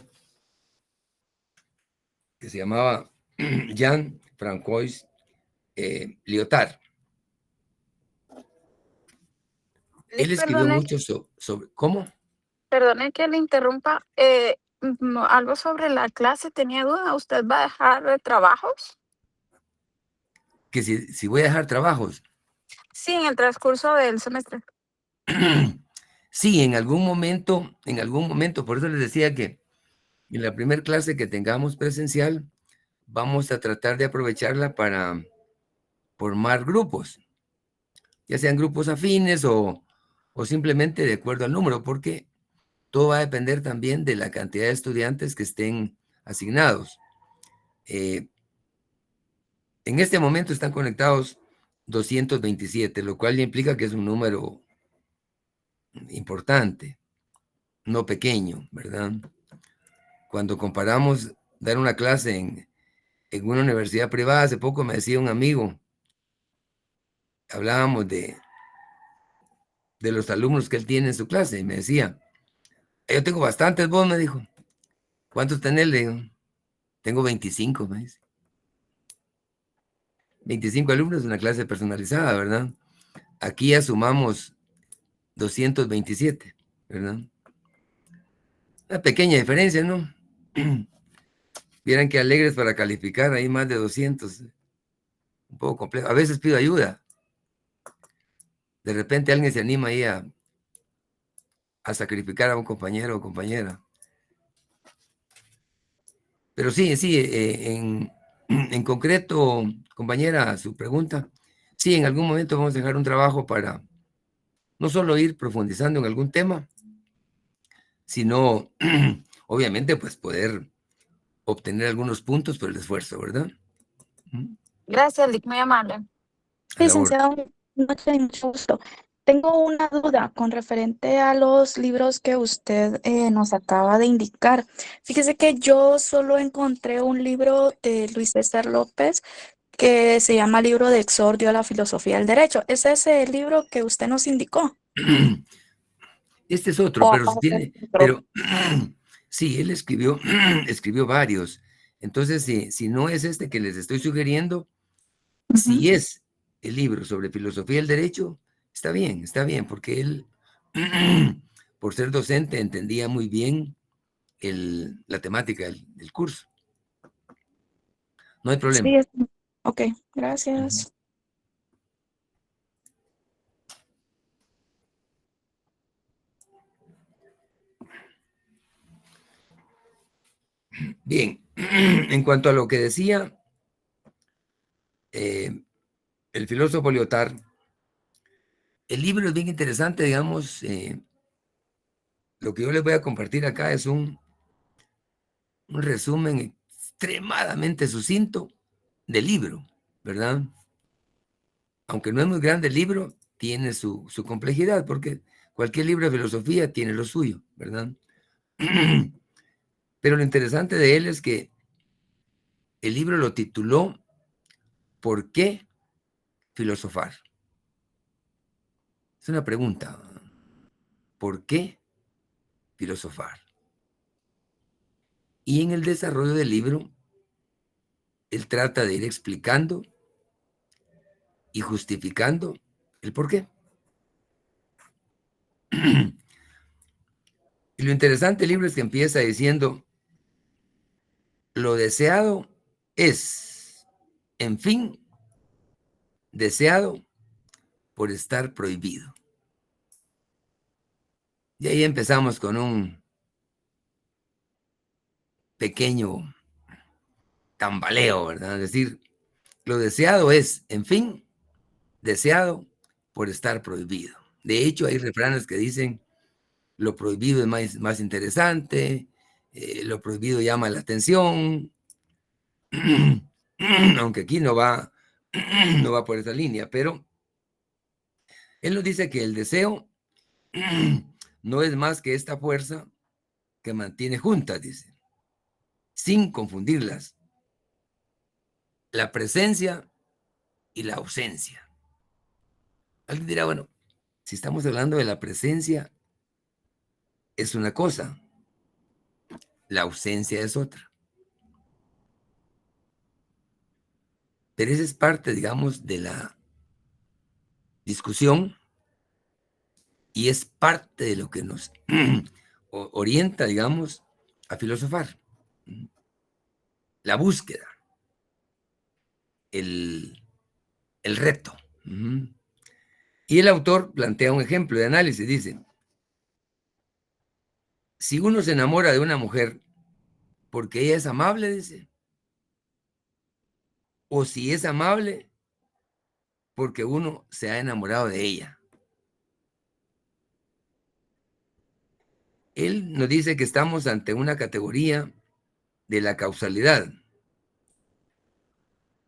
S1: que se llamaba Jean-François Lyotard. Él escribió
S4: Perdone,
S1: mucho sobre... ¿Cómo?
S4: perdone que le interrumpa. Algo sobre la clase, tenía duda. ¿Usted va a dejar trabajos?
S1: Que si voy a dejar trabajos.
S4: Sí, en el transcurso del semestre.
S1: Sí, en algún momento, por eso les decía que en la primera clase que tengamos presencial, vamos a tratar de aprovecharla para formar grupos, ya sean grupos afines o simplemente de acuerdo al número, porque todo va a depender también de la cantidad de estudiantes que estén asignados. En este momento están conectados 227, lo cual implica que es un número importante, no pequeño, ¿verdad? Cuando comparamos dar una clase en una universidad privada, hace poco me decía un amigo, hablábamos de los alumnos que él tiene en su clase, y me decía, yo tengo bastantes, vos, me dijo. ¿Cuántos tenés? Le digo, tengo 25, me dice. 25 alumnos, una clase personalizada, ¿verdad? Aquí ya sumamos 227, ¿verdad? Una pequeña diferencia, ¿no? Vieran que alegres para calificar, hay más de 200. Un poco complejo. A veces pido ayuda. De repente alguien se anima ahí a sacrificar a un compañero o compañera. Pero sí, en concreto, compañera, su pregunta, sí, en algún momento vamos a dejar un trabajo para no solo ir profundizando en algún tema, sino, obviamente, pues poder obtener algunos puntos por el esfuerzo, ¿verdad?
S4: Gracias, Lick, muy amable.
S1: A la orden.
S9: Licenciado, noche y mucho gusto. Tengo una duda con referente a los libros que usted nos acaba de indicar. Fíjese que yo solo encontré un libro de Luis César López que se llama Libro de Exordio a la Filosofía del Derecho. ¿Es ese el libro que usted nos indicó?
S1: Este es otro,
S9: ¿O
S1: pero
S9: aparte
S1: tiene,
S9: otro?
S1: pero sí, él escribió, escribió varios. Entonces, si no es este que les estoy sugiriendo, si es el libro sobre filosofía del derecho, está bien, porque él, por ser docente, entendía muy bien la temática del curso. No hay problema.
S9: Sí, ok, gracias.
S1: Bien, en cuanto a lo que decía el filósofo Lyotard, el libro es bien interesante, digamos, lo que yo les voy a compartir acá es un un resumen extremadamente sucinto del libro, ¿verdad? Aunque no es muy grande el libro, tiene su complejidad, porque cualquier libro de filosofía tiene lo suyo, ¿verdad? Pero lo interesante de él es que el libro lo tituló ¿Por qué filosofar? Es una pregunta. ¿Por qué filosofar? Y en el desarrollo del libro, él trata de ir explicando y justificando el por qué. Y lo interesante del libro es que empieza diciendo, lo deseado es, en fin, deseado por estar prohibido. Y ahí empezamos con un pequeño tambaleo, ¿verdad? Es decir, lo deseado es, en fin, deseado por estar prohibido. De hecho, hay refranes que dicen, lo prohibido es más interesante, lo prohibido llama la atención, aunque aquí no va por esa línea, pero él nos dice que el deseo no es más que esta fuerza que mantiene juntas, dice, sin confundirlas, la presencia y la ausencia. Alguien dirá, bueno, si estamos hablando de la presencia, es una cosa, la ausencia es otra. Pero esa es parte, digamos, de la discusión y es parte de lo que nos orienta, digamos, a filosofar. La búsqueda, el reto. Y el autor plantea un ejemplo de análisis, dice, si uno se enamora de una mujer porque ella es amable, dice, o si es amable porque uno se ha enamorado de ella. Él nos dice que estamos ante una categoría de la causalidad.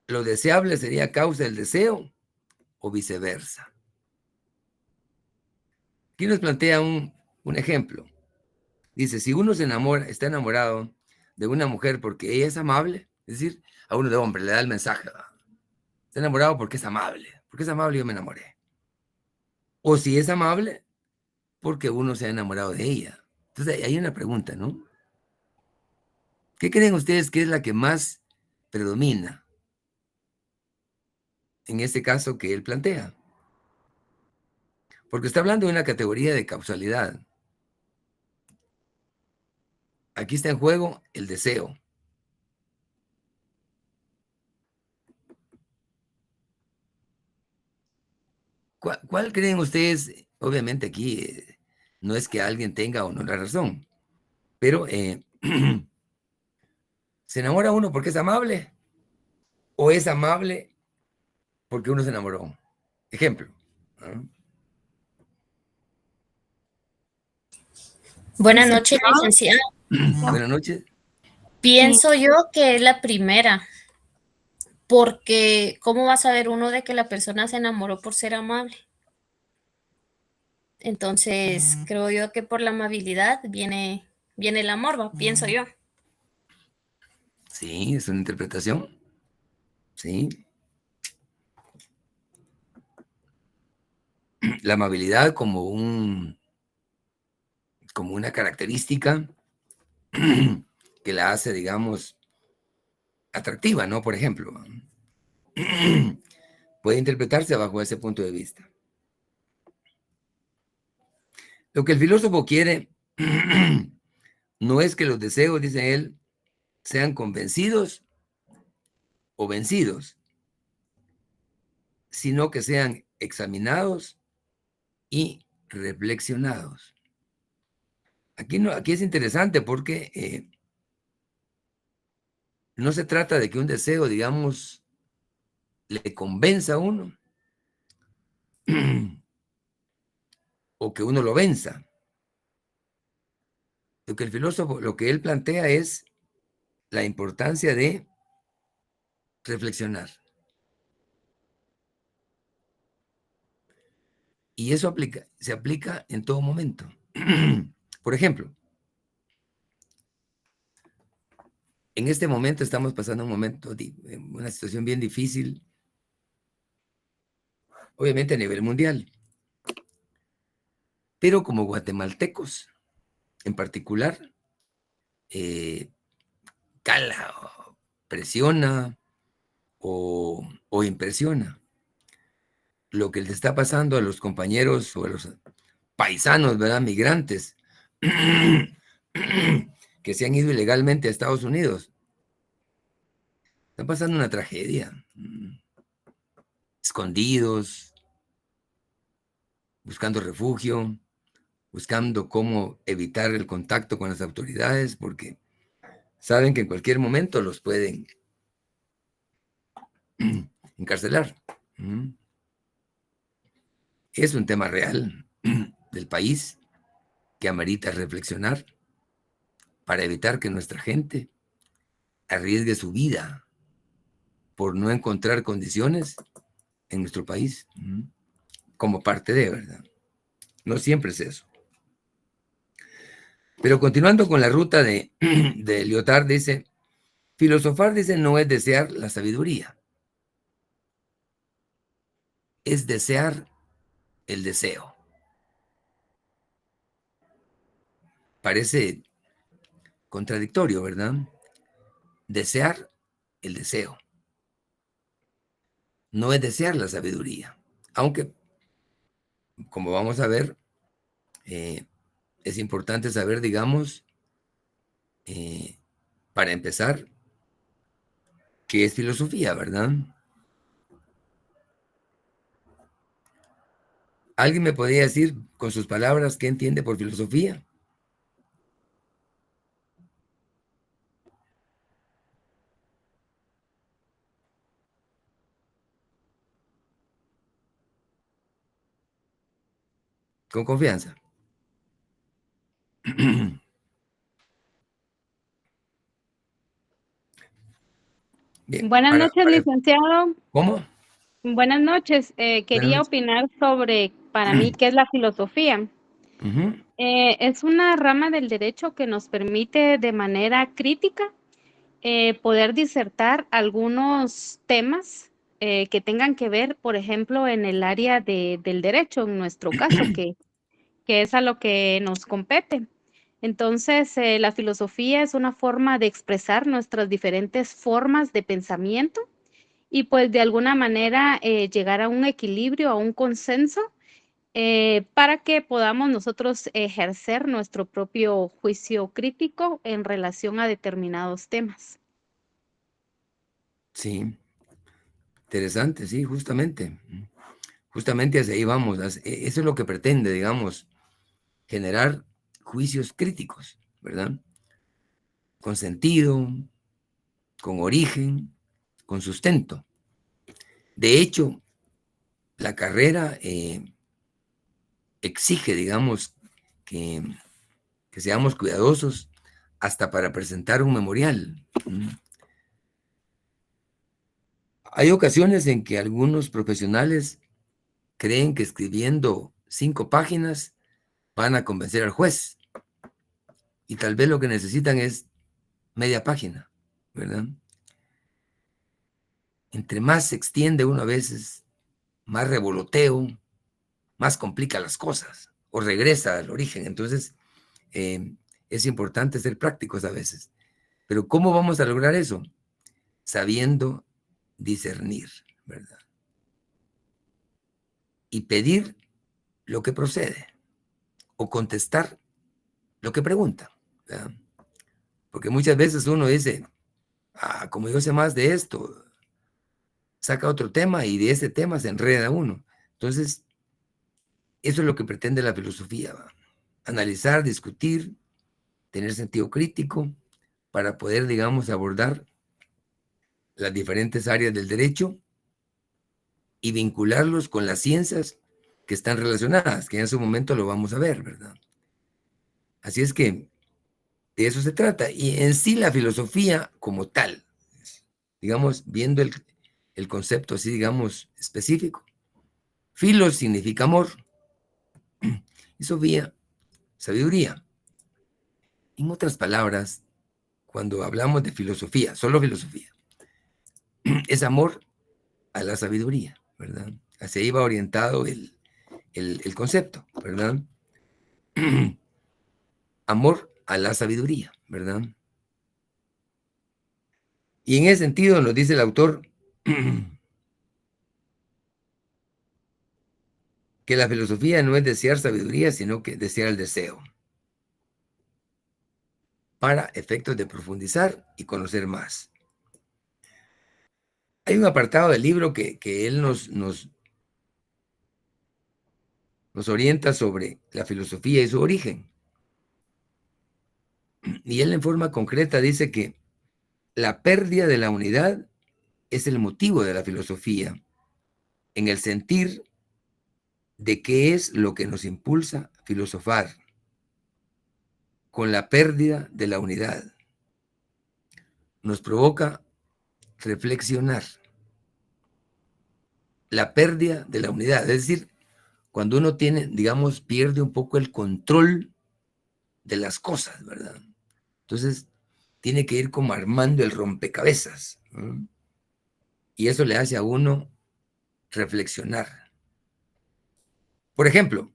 S1: Lo deseable sería causa del deseo o viceversa. Aquí nos plantea un ejemplo. Dice, si uno está enamorado de una mujer porque ella es amable, es decir, a uno de hombre le da el mensaje, ¿verdad? Está enamorado porque es amable yo me enamoré. O si es amable, porque uno se ha enamorado de ella. Entonces hay una pregunta, ¿no? ¿Qué creen ustedes que es la que más predomina en este caso que él plantea? Porque está hablando de una categoría de causalidad. Aquí está en juego el deseo. ¿Cuál creen ustedes? Obviamente aquí no es que alguien tenga o no la razón, pero ¿se enamora uno porque es amable? ¿O es amable porque uno se enamoró? Ejemplo. ¿No?
S10: Buenas noches, licenciada.
S1: Buenas noches.
S10: Pienso yo que es la primera, porque ¿cómo va a saber uno de que la persona se enamoró por ser amable? Entonces, creo yo que por la amabilidad viene el amor, ¿va? Pienso yo.
S1: Sí, es una interpretación. Sí. La amabilidad como una característica que la hace, digamos, atractiva, ¿no? Por ejemplo, puede interpretarse bajo ese punto de vista. Lo que el filósofo quiere no es que los deseos, dice él, sean convencidos o vencidos, sino que sean examinados y reflexionados. Aquí es interesante porque no se trata de que un deseo, digamos, le convenza a uno o que uno lo venza. Lo que el filósofo, lo que él plantea es la importancia de reflexionar. Y eso se aplica en todo momento. Por ejemplo, en este momento estamos pasando una situación bien difícil, obviamente a nivel mundial, pero como guatemaltecos en particular, cala, presiona o impresiona lo que le está pasando a los compañeros o a los paisanos, ¿verdad? Migrantes que se han ido ilegalmente a Estados Unidos. Está pasando una tragedia. Escondidos, buscando refugio, buscando cómo evitar el contacto con las autoridades, porque saben que en cualquier momento los pueden encarcelar. Es un tema real del país que amerita reflexionar para evitar que nuestra gente arriesgue su vida por no encontrar condiciones en nuestro país, como parte de, ¿verdad? No siempre es eso. Pero continuando con la ruta de Lyotard, dice, filosofar, dice, no es desear la sabiduría, es desear el deseo. Parece contradictorio, ¿verdad? Desear el deseo. No es desear la sabiduría, aunque, como vamos a ver, es importante saber, digamos, para empezar, qué es filosofía, ¿verdad? ¿Alguien me podría decir con sus palabras qué entiende por filosofía? Con confianza. Bien,
S11: Buenas noches, licenciado.
S1: ¿Cómo?
S11: Buenas noches. Quería
S1: noches.
S11: opinar sobre, para mí, qué es la filosofía. Es una rama del derecho que nos permite de manera crítica poder disertar algunos temas que tengan que ver, por ejemplo, en el área del derecho, en nuestro caso, que es a lo que nos compete. Entonces, la filosofía es una forma de expresar nuestras diferentes formas de pensamiento y pues de alguna manera llegar a un equilibrio, a un consenso, para que podamos nosotros ejercer nuestro propio juicio crítico en relación a determinados temas.
S1: Sí, interesante, sí, justamente. Justamente hacia ahí vamos. Eso es lo que pretende, digamos, generar juicios críticos, ¿verdad? Con sentido, con origen, con sustento. De hecho, la carrera exige, digamos, que seamos cuidadosos hasta para presentar un memorial. Hay ocasiones en que algunos profesionales creen que escribiendo 5 páginas van a convencer al juez. Y tal vez lo que necesitan es media página, ¿verdad? Entre más se extiende uno a veces, más revoloteo, más complica las cosas o regresa al origen. Entonces, es importante ser prácticos a veces. Pero ¿cómo vamos a lograr eso? Sabiendo discernir, ¿verdad? Y pedir lo que procede o contestar lo que pregunta, ¿verdad? Porque muchas veces uno dice, como yo sé más de esto, saca otro tema y de ese tema se enreda uno. Entonces, eso es lo que pretende la filosofía, ¿va? Analizar, discutir, tener sentido crítico para poder, digamos, abordar las diferentes áreas del derecho y vincularlos con las ciencias que están relacionadas, que en su momento lo vamos a ver, ¿verdad? Así es que De eso se trata. Y en sí la filosofía como tal, digamos, viendo el concepto así, digamos, específico. Filos significa amor. Y Sofía, sabiduría. En otras palabras, cuando hablamos de filosofía, solo filosofía, es amor a la sabiduría, ¿verdad? Hacia ahí va orientado el concepto, ¿verdad? Amor a la sabiduría, ¿verdad? Y en ese sentido nos dice el autor que la filosofía no es desear sabiduría, sino que desear el deseo, para efectos de profundizar y conocer más. Hay un apartado del libro que él nos orienta sobre la filosofía y su origen. Y él en forma concreta dice que la pérdida de la unidad es el motivo de la filosofía, en el sentir de qué es lo que nos impulsa a filosofar. Con la pérdida de la unidad, nos provoca reflexionar. La pérdida de la unidad, es decir, cuando uno tiene, digamos, pierde un poco el control de las cosas, ¿verdad? Entonces, tiene que ir como armando el rompecabezas, ¿no? Y eso le hace a uno reflexionar. Por ejemplo,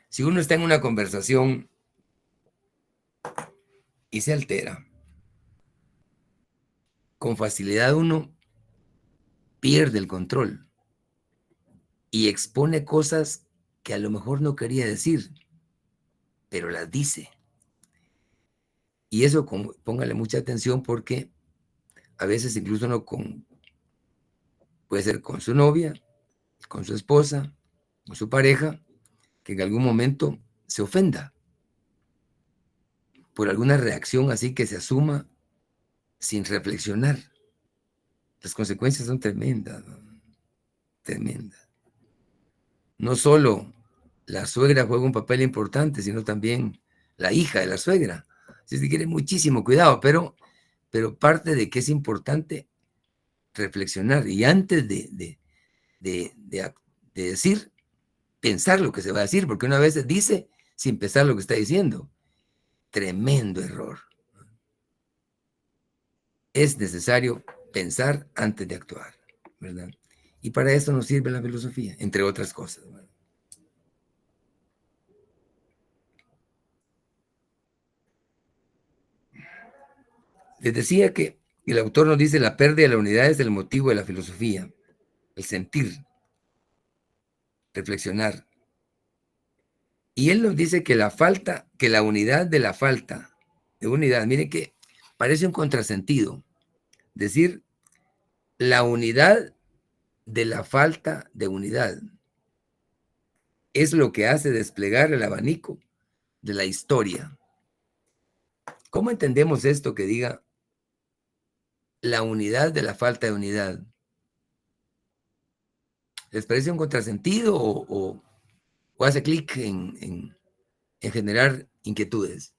S1: si uno está en una conversación y se altera, con facilidad uno pierde el control y expone cosas que a lo mejor no quería decir, pero las dice. Y eso, póngale mucha atención porque a veces incluso uno puede ser con su novia, con su esposa, con su pareja, que en algún momento se ofenda por alguna reacción así que se asuma sin reflexionar. Las consecuencias son tremendas, ¿no? Tremendas. No solo la suegra juega un papel importante, sino también la hija de la suegra. Así que quiere muchísimo cuidado, pero parte de que es importante reflexionar y antes de decir, pensar lo que se va a decir, porque una vez dice sin pensar lo que está diciendo. Tremendo error. Es necesario pensar antes de actuar, ¿verdad? Y para eso nos sirve la filosofía, entre otras cosas, ¿verdad? Les decía que el autor nos dice la pérdida de la unidad es el motivo de la filosofía, el sentir, reflexionar. Y él nos dice que la unidad de la falta de unidad, miren que parece un contrasentido, decir la unidad de la falta de unidad es lo que hace desplegar el abanico de la historia. ¿Cómo entendemos esto que diga la unidad de la falta de unidad? ¿Les parece un contrasentido o hace clic en generar inquietudes?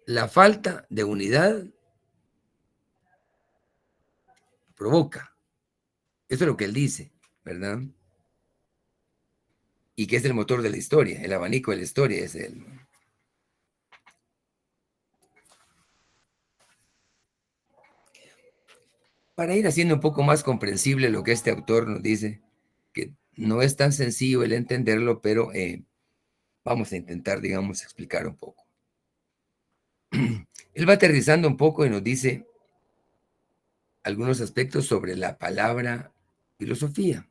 S1: La falta de unidad provoca. Eso es lo que él dice, ¿verdad? Y que es el motor de la historia, el abanico de la historia es él. Para ir haciendo un poco más comprensible lo que este autor nos dice, que no es tan sencillo el entenderlo, pero vamos a intentar, digamos, explicar un poco. Él va aterrizando un poco y nos dice algunos aspectos sobre la palabra filosofía.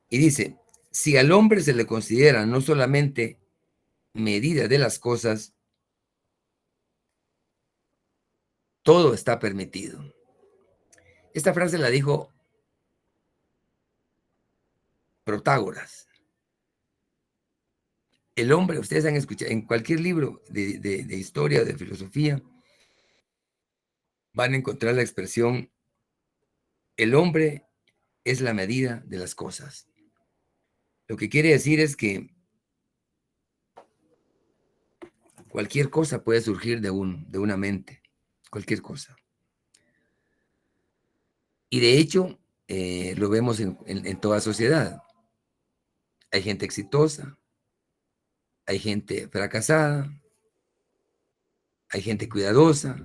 S1: Y dice, si al hombre se le considera no solamente medida de las cosas, todo está permitido. Esta frase la dijo Protágoras. El hombre, ustedes han escuchado, en cualquier libro de historia, de filosofía, van a encontrar la expresión, el hombre es la medida de las cosas. Lo que quiere decir es que cualquier cosa puede surgir de una mente, cualquier cosa. Y de hecho, lo vemos en toda sociedad. Hay gente exitosa, hay gente fracasada, hay gente cuidadosa,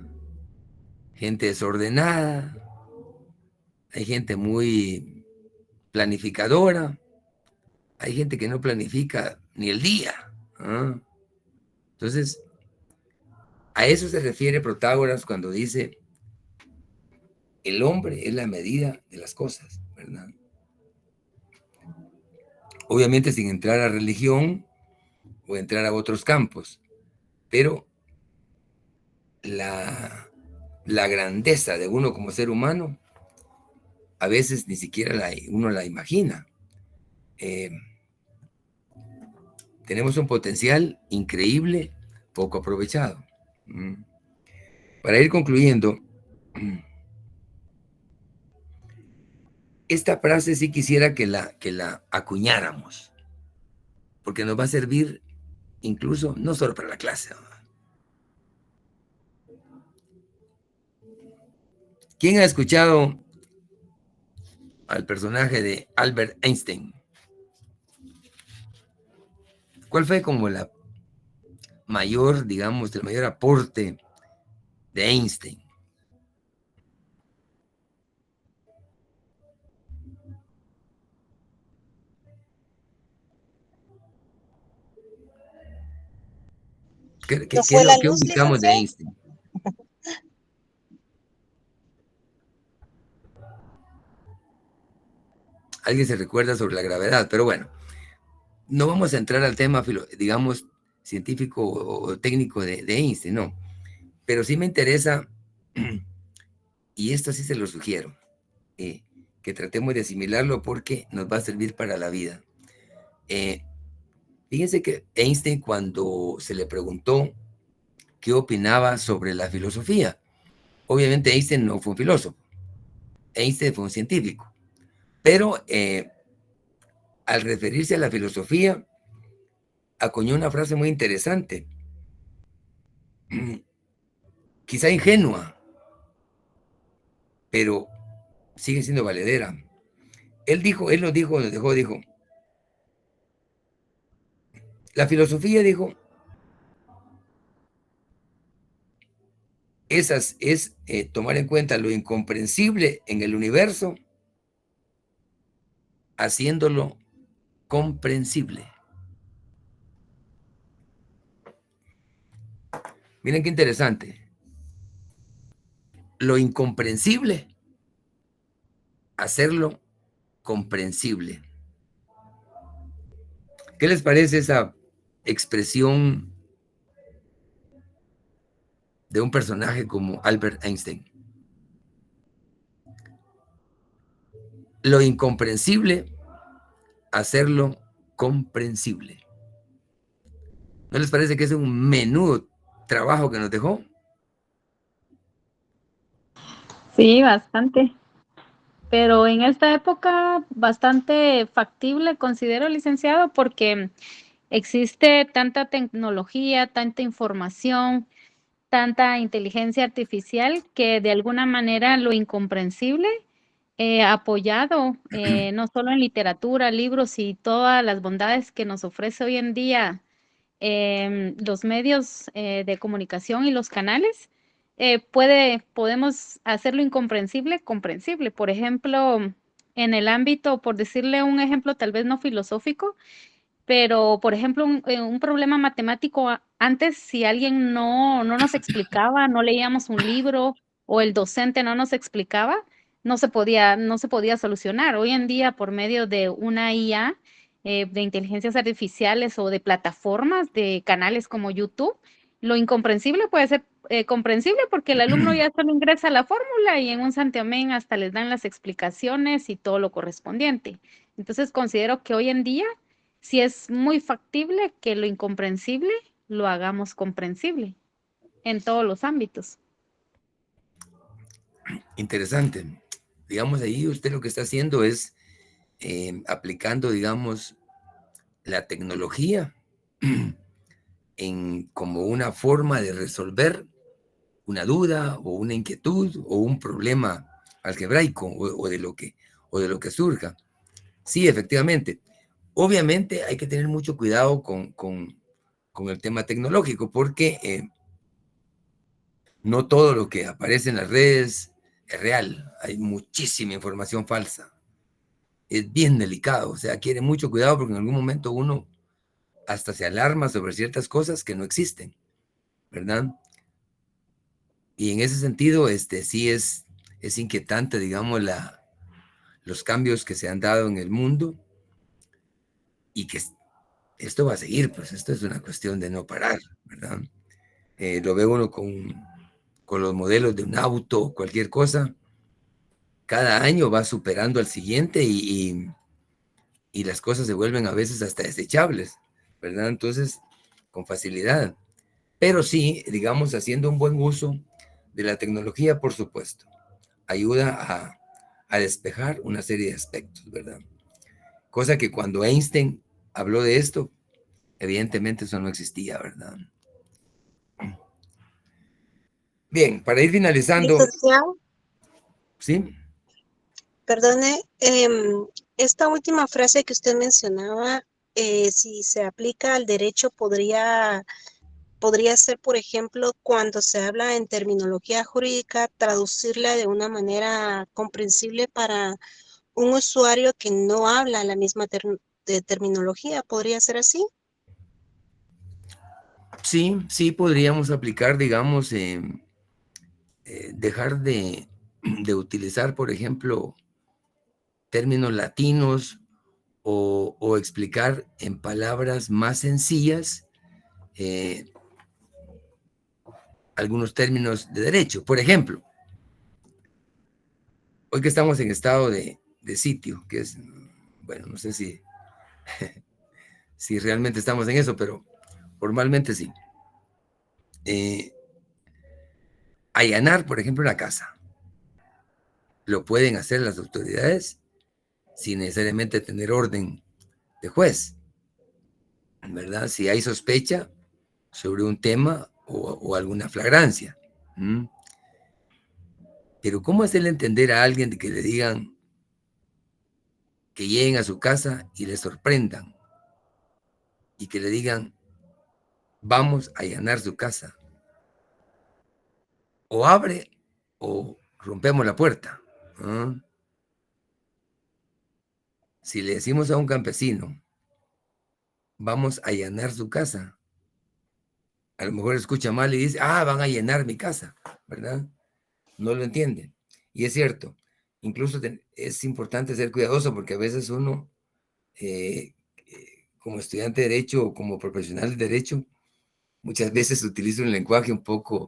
S1: gente desordenada, hay gente muy planificadora, hay gente que no planifica ni el día. ¿Ah? Entonces, a eso se refiere Protágoras cuando dice, el hombre es la medida de las cosas, ¿verdad? Obviamente sin entrar a religión o entrar a otros campos, pero la grandeza de uno como ser humano a veces ni siquiera uno la imagina. Tenemos un potencial increíble, poco aprovechado. Para ir concluyendo, esta frase sí quisiera que la acuñáramos, porque nos va a servir incluso no solo para la clase. ¿Quién ha escuchado al personaje de Albert Einstein? ¿Cuál fue como la mayor, digamos, el mayor aporte de Einstein? ¿Qué es lo que ubicamos de Einstein? Alguien se recuerda sobre la gravedad, pero bueno, no vamos a entrar al tema, digamos, científico o técnico de Einstein, no. Pero sí me interesa, y esto sí se lo sugiero, que tratemos de asimilarlo porque nos va a servir para la vida. Fíjense que Einstein, cuando se le preguntó qué opinaba sobre la filosofía, obviamente Einstein no fue un filósofo, Einstein fue un científico, pero al referirse a la filosofía, acuñó una frase muy interesante, quizá ingenua, pero sigue siendo valedera. Él dijo, dijo, la filosofía, dijo, es tomar en cuenta lo incomprensible en el universo, haciéndolo comprensible. Miren qué interesante. Lo incomprensible, hacerlo comprensible. ¿Qué les parece esa expresión de un personaje como Albert Einstein? Lo incomprensible, hacerlo comprensible. ¿No les parece que es un menudo trabajo que nos dejó?
S11: Sí, bastante. Pero en esta época bastante factible, considero, licenciado, porque existe tanta tecnología, tanta información, tanta inteligencia artificial que de alguna manera lo incomprensible, apoyado no solo en literatura, libros y todas las bondades que nos ofrece hoy en día los medios de comunicación y los canales, podemos hacerlo incomprensible, comprensible. Por ejemplo, en el ámbito, por decirle un ejemplo tal vez no filosófico, pero, por ejemplo, un problema matemático, antes, si alguien no nos explicaba, no leíamos un libro o el docente no nos explicaba, no se podía solucionar. Hoy en día, por medio de una IA, de inteligencias artificiales o de plataformas, de canales como YouTube, lo incomprensible puede ser comprensible porque el alumno ya solo ingresa la fórmula y en un santiamén hasta les dan las explicaciones y todo lo correspondiente. Entonces, considero que hoy en día sí es muy factible que lo incomprensible lo hagamos comprensible en todos los ámbitos.
S1: Interesante. Digamos, ahí usted lo que está haciendo es aplicando, digamos, la tecnología como una forma de resolver una duda o una inquietud o un problema algebraico o de lo que surja. Sí, efectivamente. Obviamente hay que tener mucho cuidado con el tema tecnológico porque no todo lo que aparece en las redes es real. Hay muchísima información falsa. Es bien delicado, o sea, quiere mucho cuidado porque en algún momento uno hasta se alarma sobre ciertas cosas que no existen, ¿verdad? Y en ese sentido, sí es inquietante, digamos, los cambios que se han dado en el mundo y que esto va a seguir, pues esto es una cuestión de no parar, ¿verdad? Lo ve uno con los modelos de un auto, cualquier cosa, cada año va superando al siguiente y las cosas se vuelven a veces hasta desechables, ¿verdad? Entonces, con facilidad. Pero sí, digamos, haciendo un buen uso de la tecnología, por supuesto, ayuda a despejar una serie de aspectos, ¿verdad? Cosa que cuando Einstein habló de esto, evidentemente eso no existía, ¿verdad? Bien, para ir finalizando.
S12: Licenciado,
S1: ¿Sí?
S12: perdone, esta última frase que usted mencionaba, si se aplica al derecho, podría ser, por ejemplo, cuando se habla en terminología jurídica, traducirla de una manera comprensible para un usuario que no habla la misma terminología. ¿Podría ser así?
S1: Sí, podríamos aplicar, digamos, dejar de utilizar, por ejemplo, términos latinos o explicar en palabras más sencillas algunos términos de derecho. Por ejemplo, hoy que estamos en estado de sitio, que es, bueno, no sé si, si realmente estamos en eso, pero formalmente sí. Allanar, por ejemplo, la casa. Lo pueden hacer las autoridades sin necesariamente tener orden de juez, ¿verdad? Si hay sospecha sobre un tema o alguna flagrancia. Pero ¿cómo hacerle entender a alguien de que le digan que lleguen a su casa y le sorprendan y que le digan, vamos a allanar su casa? O abre o rompemos la puerta. Si le decimos a un campesino, vamos a allanar su casa, a lo mejor escucha mal y dice, van a allanar mi casa, ¿verdad? No lo entienden. Y es cierto, incluso es importante ser cuidadoso porque a veces uno, como estudiante de derecho o como profesional de derecho, muchas veces utiliza un lenguaje un poco,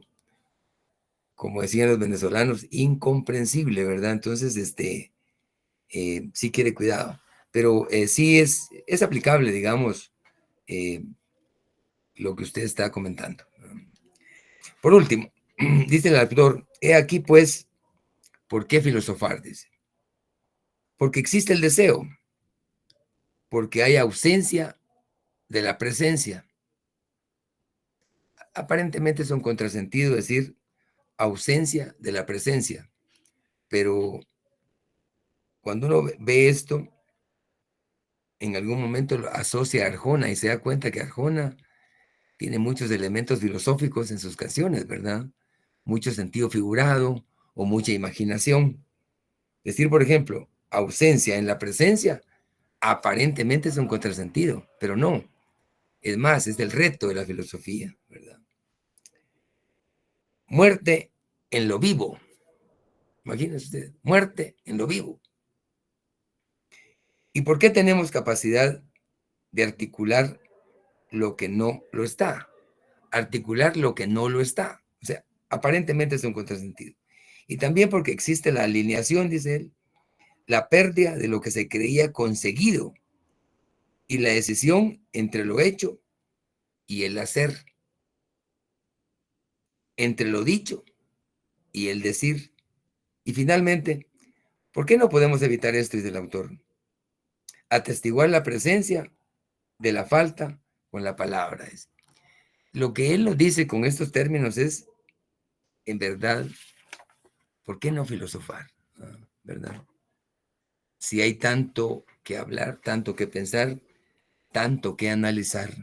S1: como decían los venezolanos, incomprensible, ¿verdad? Entonces, sí quiere cuidado. Pero sí es aplicable, digamos, lo que usted está comentando. Por último, dice el autor, he aquí pues, ¿por qué filosofar? Dice. Porque existe el deseo, porque hay ausencia de la presencia. Aparentemente es un contrasentido decir ausencia de la presencia, pero cuando uno ve esto, en algún momento lo asocia a Arjona y se da cuenta que Arjona tiene muchos elementos filosóficos en sus canciones, ¿verdad? Mucho sentido figurado o mucha imaginación. Decir, por ejemplo, ausencia en la presencia, aparentemente es un contrasentido, pero no. Es más, es el reto de la filosofía, ¿verdad? Muerte en lo vivo. Imagínense ustedes, muerte en lo vivo. ¿Y por qué tenemos capacidad de articular lo que no lo está? Articular lo que no lo está. O sea, aparentemente es un contrasentido. Y también porque existe la alineación, dice él, la pérdida de lo que se creía conseguido y la decisión entre lo hecho y el hacer, entre lo dicho y el decir. Y finalmente, ¿por qué no podemos evitar esto? Dice el autor. Atestiguar la presencia de la falta con la palabra. Lo que él nos dice con estos términos es, en verdad, ¿por qué no filosofar? ¿Verdad? Si hay tanto que hablar, tanto que pensar, tanto que analizar,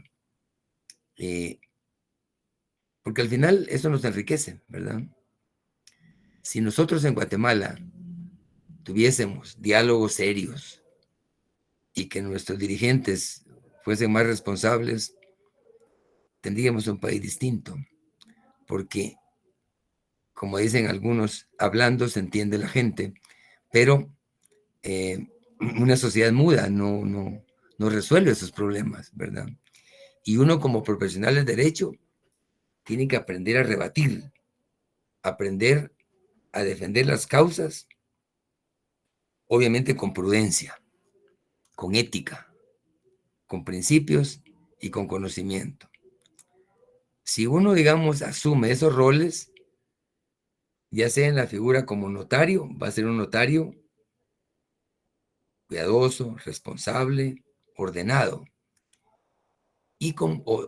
S1: porque al final eso nos enriquece, ¿verdad? Si nosotros en Guatemala tuviésemos diálogos serios y que nuestros dirigentes fuesen más responsables, tendríamos un país distinto, porque, como dicen algunos, hablando se entiende la gente, pero una sociedad muda no resuelve esos problemas, ¿verdad? Y uno como profesional del derecho tiene que aprender a rebatir, aprender a defender las causas, obviamente con prudencia, con ética, con principios y con conocimiento. Si uno, digamos, asume esos roles, ya sea en la figura como notario, va a ser un notario cuidadoso, responsable, ordenado. Y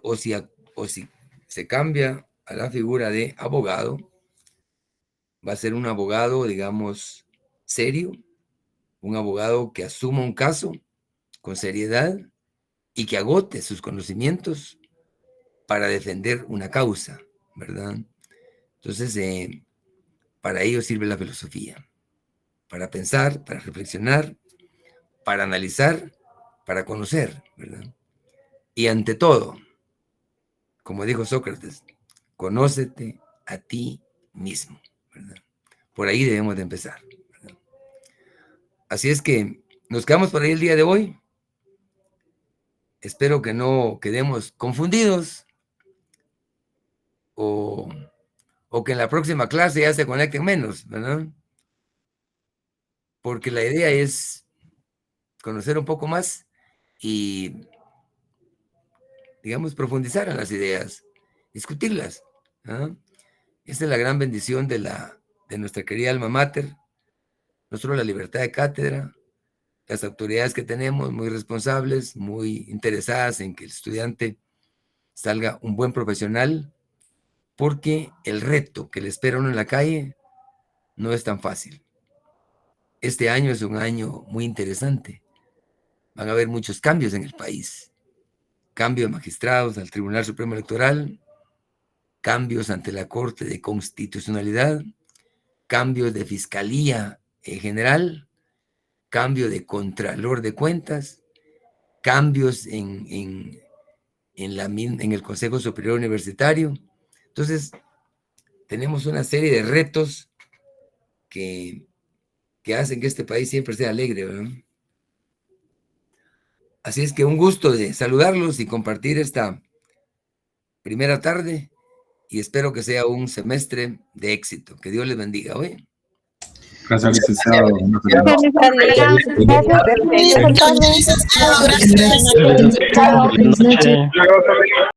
S1: si se cambia a la figura de abogado, va a ser un abogado, digamos, serio, un abogado que asuma un caso con seriedad y que agote sus conocimientos para defender una causa, ¿verdad? Entonces, para ello sirve la filosofía, para pensar, para reflexionar, para analizar, para conocer, ¿verdad? Y ante todo, como dijo Sócrates, conócete a ti mismo, ¿verdad? Por ahí debemos de empezar, ¿verdad? Así es que nos quedamos por ahí el día de hoy. Espero que no quedemos confundidos o que en la próxima clase ya se conecten menos, ¿verdad? Porque la idea es conocer un poco más y, digamos, profundizar en las ideas, discutirlas, ¿no? Esa es la gran bendición de nuestra querida alma mater, no solo la libertad de cátedra, las autoridades que tenemos, muy responsables, muy interesadas en que el estudiante salga un buen profesional, porque el reto que le espera a uno en la calle no es tan fácil. Este año es un año muy interesante. Van a haber muchos cambios en el país. Cambio de magistrados al Tribunal Supremo Electoral, cambios ante la Corte de Constitucionalidad, cambios de Fiscalía en general, cambio de Contralor de Cuentas, cambios en el Consejo Superior Universitario. Entonces, tenemos una serie de retos que hacen que este país siempre sea alegre, ¿verdad? Así es que un gusto de saludarlos y compartir esta primera tarde y espero que sea un semestre de éxito. Que Dios les bendiga, ¿oye?
S2: Gracias, licenciado.
S9: Gracias.